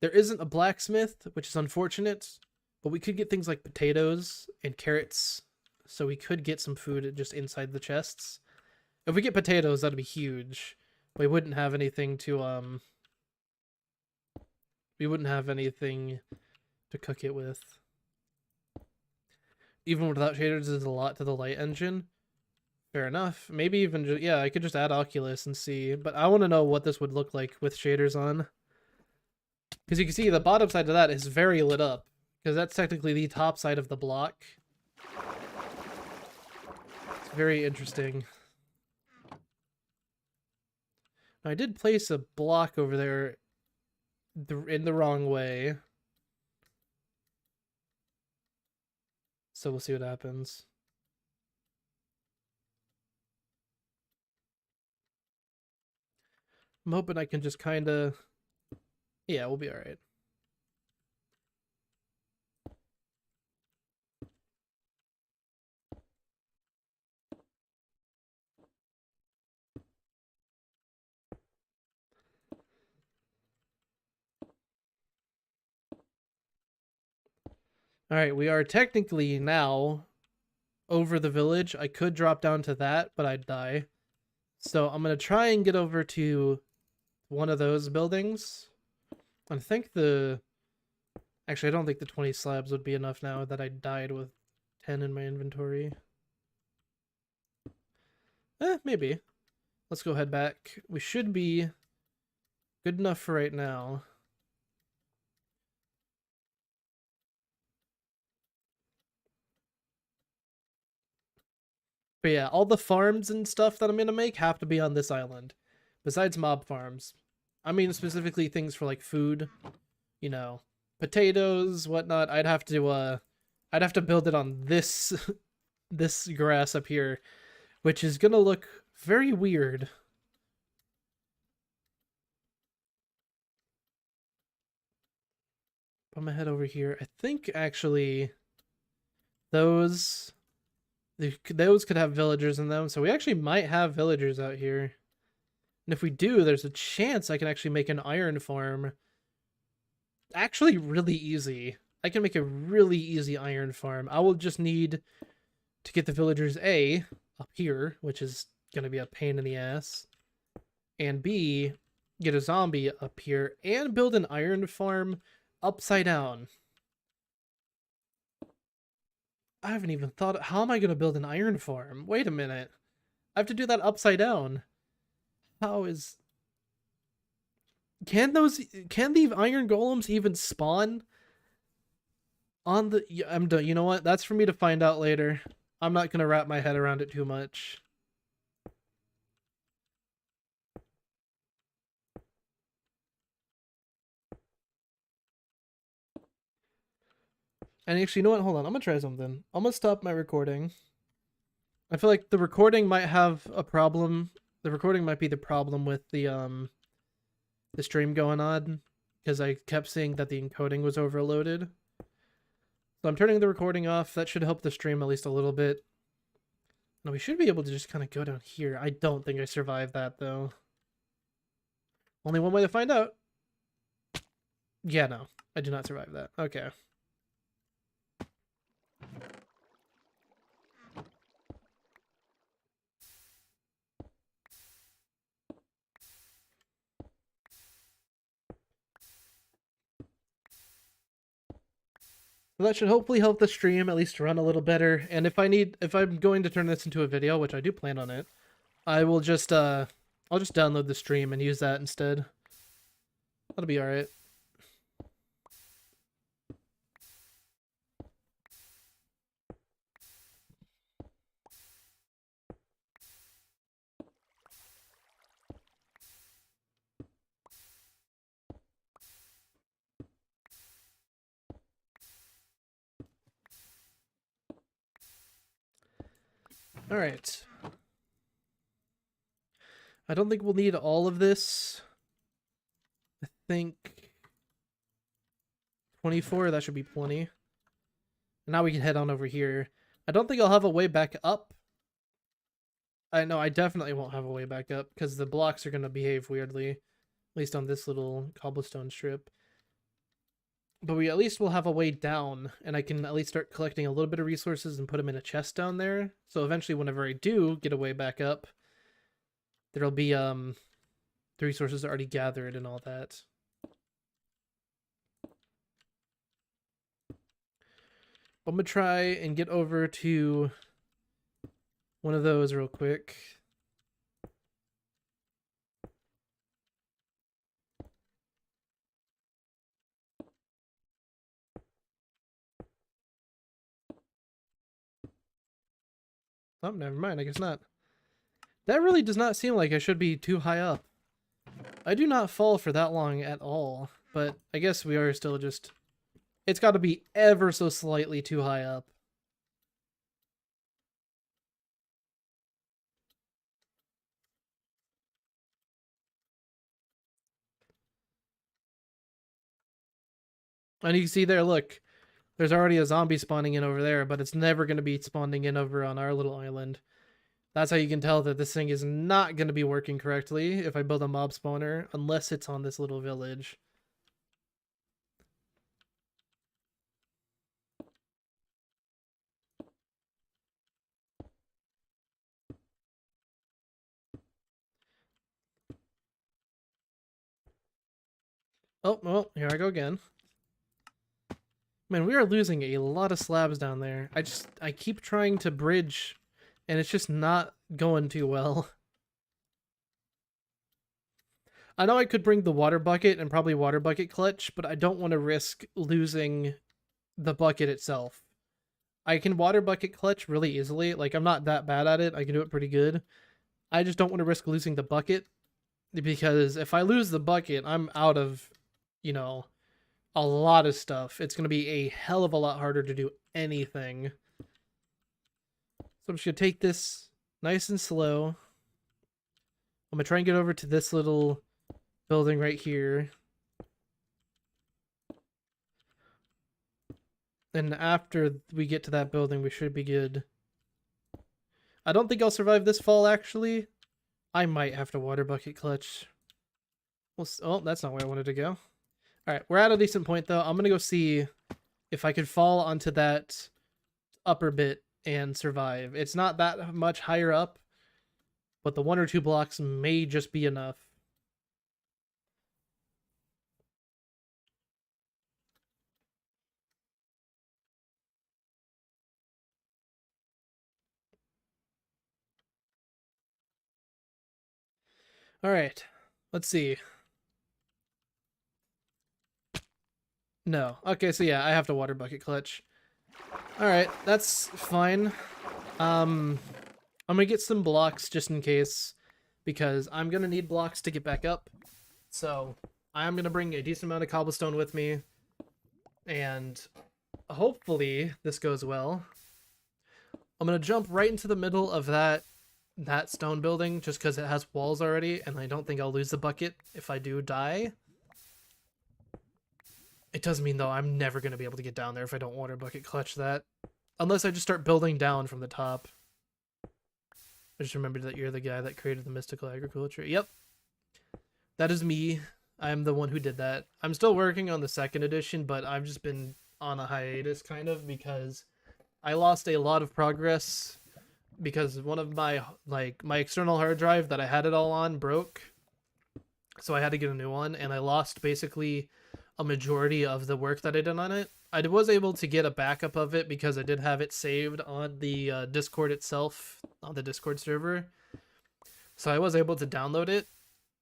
There isn't a blacksmith, which is unfortunate. But we could get things like potatoes and carrots. So we could get some food just inside the chests. If we get potatoes, that'd be huge. We wouldn't have anything to we wouldn't have anything to cook it with. Even without shaders, there's a lot to the light engine. Fair enough. Maybe even just, yeah, I could just add Oculus and see. But I want to know what this would look like with shaders on. Because you can see the bottom side of that is very lit up. Because that's technically the top side of the block. It's very interesting. Now, I did place a block over there in the wrong way. So we'll see what happens. I'm hoping I can just kind of... Yeah, we'll be alright. Alright, we are technically now over the village. I could drop down to that, but I'd die. So I'm going to try and get over to one of those buildings. I think the... Actually, I don't think the 20 slabs would be enough now that I died with 10 in my inventory. Maybe. Let's go head back. We should be good enough for right now. But yeah, all the farms and stuff that I'm going to make have to be on this island. Besides mob farms. I mean specifically things for like food, you know, potatoes, whatnot. I'd have to build it on this this grass up here, which is going to look very weird. I'm gonna head over here. I think actually those could have villagers in them, so we actually might have villagers out here. And if we do, there's a chance I can actually make an iron farm. Actually, really easy. I can make a really easy iron farm. I will just need to get the villagers A, up here, which is going to be a pain in the ass, and B, get a zombie up here, and build an iron farm upside down. I haven't even thought, how am I going to build an iron farm? Wait a minute. I have to do that upside down. How is... Can the iron golems even spawn on the... I'm done. You know what? That's for me to find out later. I'm not going to wrap my head around it too much. And actually, you know what? Hold on. I'm going to try something. I'm going to stop my recording. I feel like the recording might have a problem. The recording might be the problem with the stream going on, because I kept seeing that the encoding was overloaded. So I'm turning the recording off. That should help the stream at least a little bit. Now we should be able to just kind of go down here. I don't think I survived that, though. Only one way to find out. Yeah, no. I did not survive that. Okay. So that should hopefully help the stream at least run a little better. And if I'm going to turn this into a video, which I do plan on it, I will just I'll just download the stream and use that instead. That'll be all right. All right. I don't think we'll need all of this. I think 24, that should be plenty. Now we can head on over here. I don't think I'll have a way back up. I know I definitely won't have a way back up because the blocks are going to behave weirdly, at least on this little cobblestone strip. But we at least will have a way down, and I can at least start collecting a little bit of resources and put them in a chest down there. So eventually, whenever I do get a way back up, there'll be the resources already gathered and all that. I'm gonna try and get over to one of those real quick. Oh, never mind. I guess not. That really does not seem like I should be too high up. I do not fall for that long at all, but I guess we are still just... It's got to be ever so slightly too high up. And you can see there, look, there's already a zombie spawning in over there, but it's never going to be spawning in over on our little island. That's how you can tell that this thing is not going to be working correctly if I build a mob spawner, unless it's on this little village. Oh, well, here I go again. Man, we are losing a lot of slabs down there. I keep trying to bridge, and it's just not going too well. I know I could bring the water bucket and probably water bucket clutch, but I don't want to risk losing the bucket itself. I can water bucket clutch really easily. Like, I'm not that bad at it. I can do it pretty good. I just don't want to risk losing the bucket, because if I lose the bucket, I'm out of, you know, a lot of stuff. It's going to be a hell of a lot harder to do anything. So I'm just going to take this nice and slow. I'm going to try and get over to this little building right here. And after we get to that building, we should be good. I don't think I'll survive this fall, actually. I might have to water bucket clutch. Oh, that's not where I wanted to go. Alright, we're at a decent point, though. I'm going to go see if I could fall onto that upper bit and survive. It's not that much higher up, but the 1 or 2 blocks may just be enough. Alright, let's see. No. Okay, so yeah, I have to water bucket clutch. Alright, that's fine. I'm gonna get some blocks just in case, because I'm gonna need blocks to get back up. So I'm gonna bring a decent amount of cobblestone with me, and hopefully this goes well. I'm gonna jump right into the middle of that stone building just because it has walls already, and I don't think I'll lose the bucket if I do die. It does mean, though, I'm never going to be able to get down there if I don't water bucket clutch that. Unless I just start building down from the top. I just remembered that you're the guy that created the mystical agriculture. Yep. That is me. I'm the one who did that. I'm still working on the 2nd edition, but I've just been on a hiatus, kind of, because I lost a lot of progress because one of my external hard drive that I had it all on broke. So I had to get a new one, and I lost basically a majority of the work that I did on it. I was able to get a backup of it because I did have it saved on the Discord itself, on the Discord server. So I was able to download it,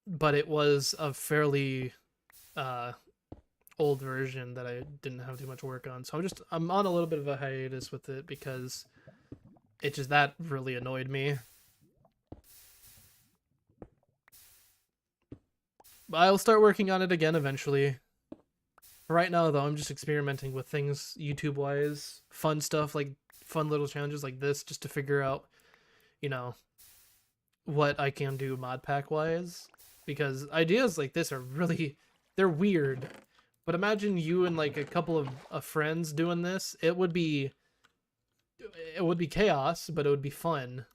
but it was a fairly uh, old version that I didn't have too much work on. So I'm on a little bit of a hiatus with it because it just that really annoyed me. But I'll start working on it again eventually. Right now, though, I'm just experimenting with things YouTube-wise, fun stuff like fun little challenges like this, just to figure out, you know, what I can do mod pack-wise. Because ideas like this are really, they're weird. But imagine you and like a couple of friends doing this. It would be chaos, but it would be fun.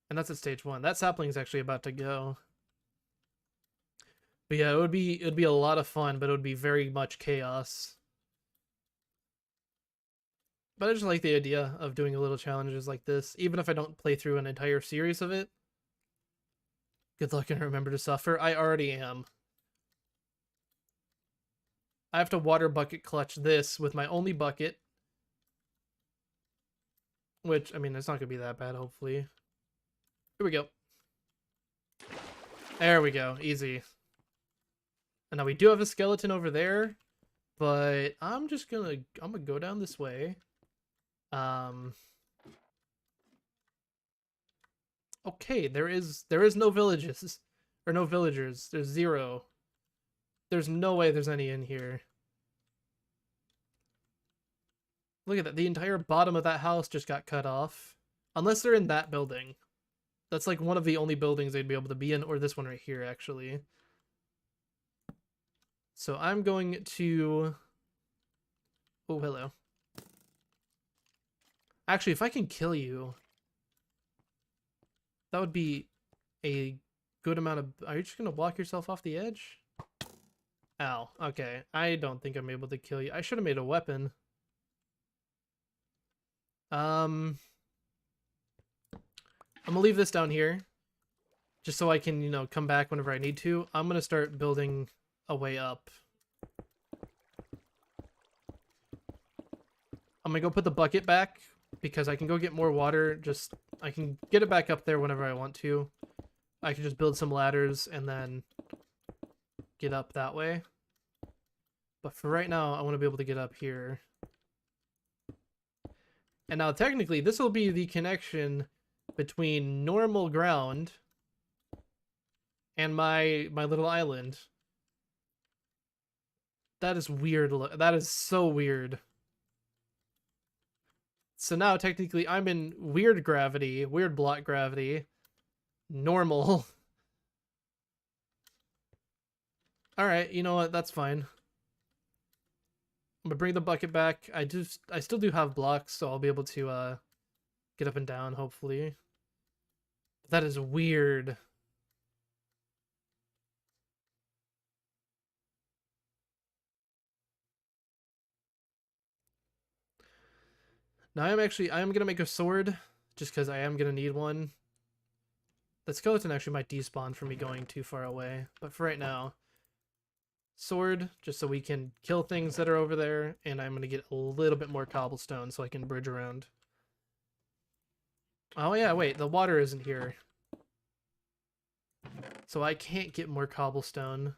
And that's at stage 1. That sapling is actually about to go. But yeah, it would be a lot of fun, but it would be very much chaos. But I just like the idea of doing little challenges like this, even if I don't play through an entire series of it. Good luck and remember to suffer. I already am. I have to water bucket clutch this with my only bucket. Which, I mean, it's not going to be that bad, hopefully. Here we go. There we go. Easy. And now we do have a skeleton over there, but I'm gonna go down this way. Okay, there is no villages or no villagers. There's 0. There's no way there's any in here. Look at that. The entire bottom of that house just got cut off. Unless they're in that building. That's like one of the only buildings they'd be able to be in, or this one right here, actually. So I'm going to... Oh, hello. Actually, if I can kill you, that would be a good amount of... Are you just going to walk yourself off the edge? Ow. Okay. I don't think I'm able to kill you. I should have made a weapon. I'm going to leave this down here. Just so I can, you know, come back whenever I need to. I'm going to start building a way up. I'm going to go put the bucket back because I can go get more water. I can get it back up there whenever I want to. I can just build some ladders and then get up that way. But for right now, I want to be able to get up here. And now technically, this will be the connection between normal ground and my little island. That is weird. That is so weird. So now technically I'm in weird gravity, weird block gravity, normal. All right, you know what? That's fine. I'm gonna bring the bucket back. I still do have blocks, so I'll be able to get up and down, hopefully. That is weird. Now I am gonna make a sword, just because I am gonna need one. The skeleton actually might despawn from me going too far away, but for right now, sword, just so we can kill things that are over there, and I'm gonna get a little bit more cobblestone so I can bridge around. Oh yeah, wait, the water isn't here. So I can't get more cobblestone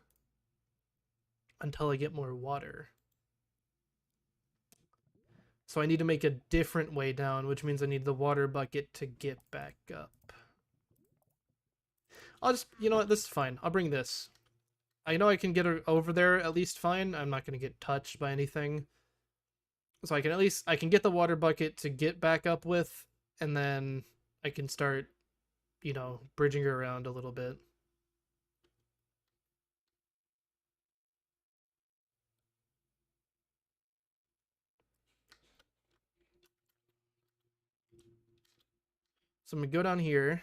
until I get more water. So I need to make a different way down, which means I need the water bucket to get back up. I'll just, you know what, this is fine. I'll bring this. I know I can get over there at least fine. I'm not going to get touched by anything. So I can get the water bucket to get back up with, and then I can start, you know, bridging her around a little bit. So I'm going to go down here.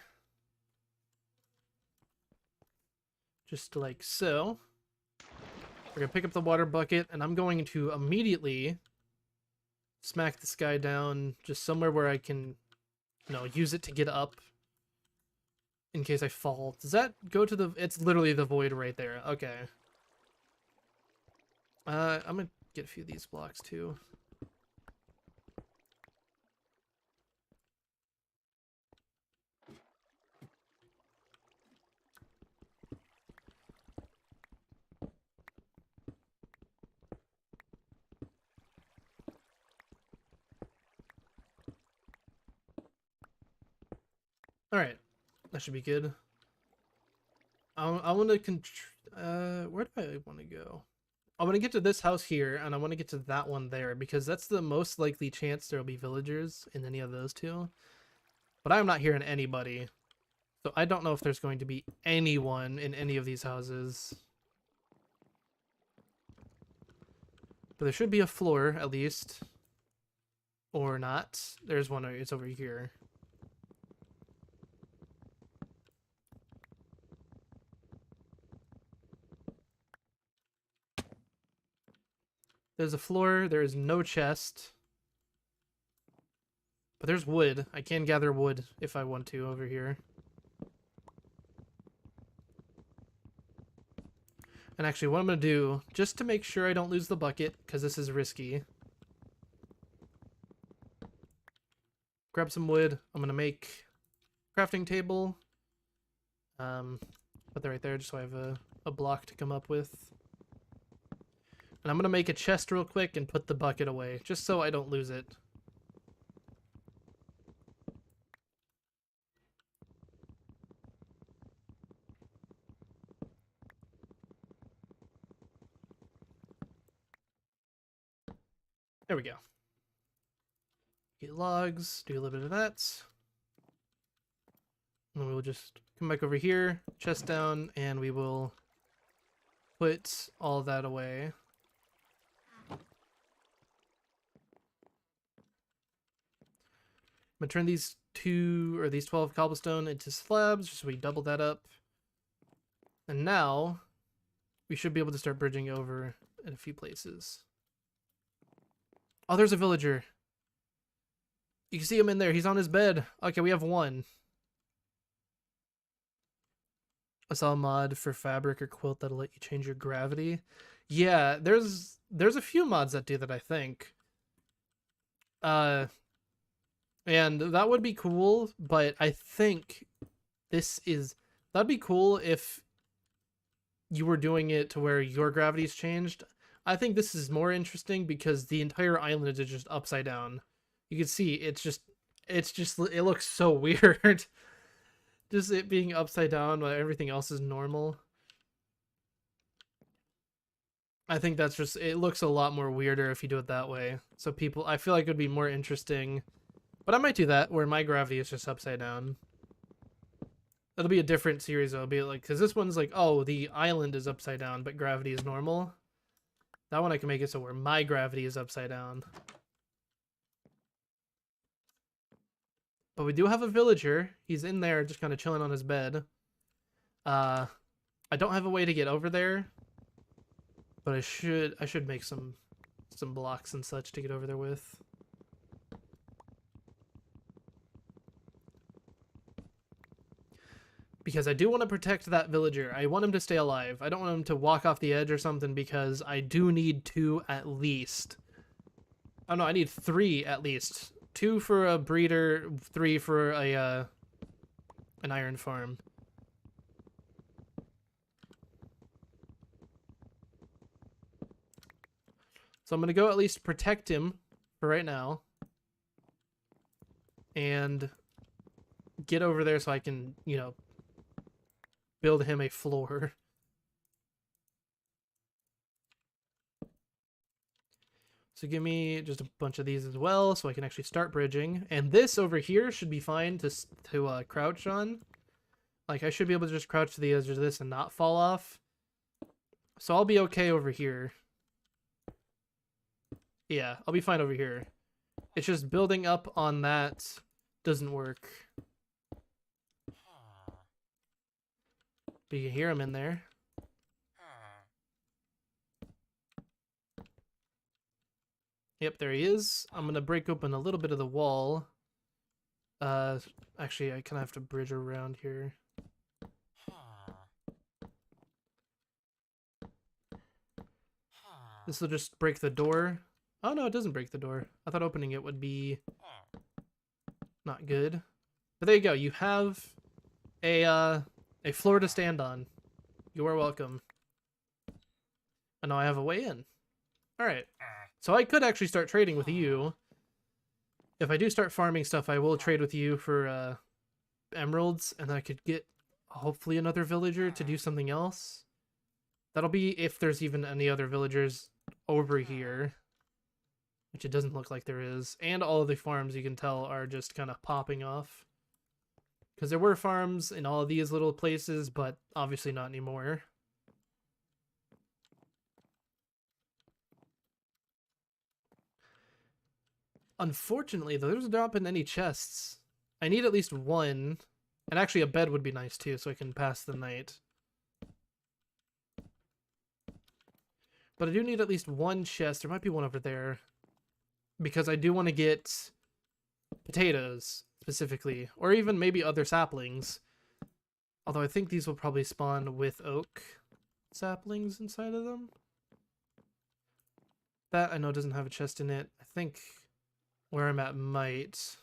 Just like so. We're going to pick up the water bucket, and I'm going to immediately smack this guy down just somewhere where I can, you know, use it to get up in case I fall. Does that go to the... It's literally the void right there. Okay. I'm gonna get a few of these blocks too. All right, that should be good. I want to where do I want to go? I want to get to this house here, and I want to get to that one there, because that's the most likely chance there will be villagers in any of those two. But I'm not hearing anybody, so I don't know if there's going to be anyone in any of these houses. But there should be a floor, at least. Or not. There's one, it's over here. There's a floor, there is no chest. But there's wood. I can gather wood if I want to over here. And actually, what I'm going to do, just to make sure I don't lose the bucket, because this is risky. Grab some wood. I'm going to make a crafting table. Put that right there just so I have a block to come up with. And I'm going to make a chest real quick and put the bucket away, just so I don't lose it. There we go. Get logs, do a little bit of that. And we'll just come back over here, chest down, and we will put all that away. I'm gonna turn these 12 cobblestone into slabs, just so we double that up. And now we should be able to start bridging over in a few places. Oh, there's a villager. You can see him in there. He's on his bed. Okay, we have one. I saw a mod for fabric or quilt that'll let you change your gravity. Yeah, there's a few mods that do that, I think. And that would be cool, but I think that'd be cool if you were doing it to where your gravity's changed. I think this is more interesting because the entire island is just upside down. You can see it looks so weird. Just it being upside down while everything else is normal. I think that's just, it looks a lot more weirder if you do it that way. So I feel like it would be more interesting. But I might do that where my gravity is just upside down. It'll be a different series though. It'll be like, because this one's like, oh, the island is upside down, but gravity is normal. That one I can make it so where my gravity is upside down. But we do have a villager. He's in there just kind of chilling on his bed. I don't have a way to get over there, but I should make some blocks and such to get over there with. Because I do want to protect that villager. I want him to stay alive. I don't want him to walk off the edge or something, because I do need 2 at least. Oh no, I need 3 at least. 2 for a breeder, 3 for an iron farm. So I'm going to go at least protect him for right now. And get over there so I can, build him a floor. So give me just a bunch of these as well so I can actually start bridging. And this over here should be fine to crouch on. Like, I should be able to just crouch to the edge of this and not fall off. So I'll be okay over here. Yeah, I'll be fine over here. It's just building up on that doesn't work. But you can hear him in there. Yep, there he is. I'm going to break open a little bit of the wall. Actually, I kind of have to bridge around here. This will just break the door. Oh no, it doesn't break the door. I thought opening it would be not good. But there you go. You have a floor to stand on. You are welcome. And now I have a way in. Alright. So I could actually start trading with you. If I do start farming stuff, I will trade with you for emeralds, and I could get hopefully another villager to do something else. That'll be if there's even any other villagers over here, which it doesn't look like there is. And all of the farms, you can tell, are just kind of popping off. Because there were farms in all of these little places, but obviously not anymore. Unfortunately, though, there's not been any chests. I need at least one. And actually a bed would be nice too, so I can pass the night. But I do need at least one chest. There might be one over there. Because I do want to get potatoes, specifically. Or even maybe other saplings. Although I think these will probably spawn with oak saplings inside of them. That I know doesn't have a chest in it. I think where I'm at might.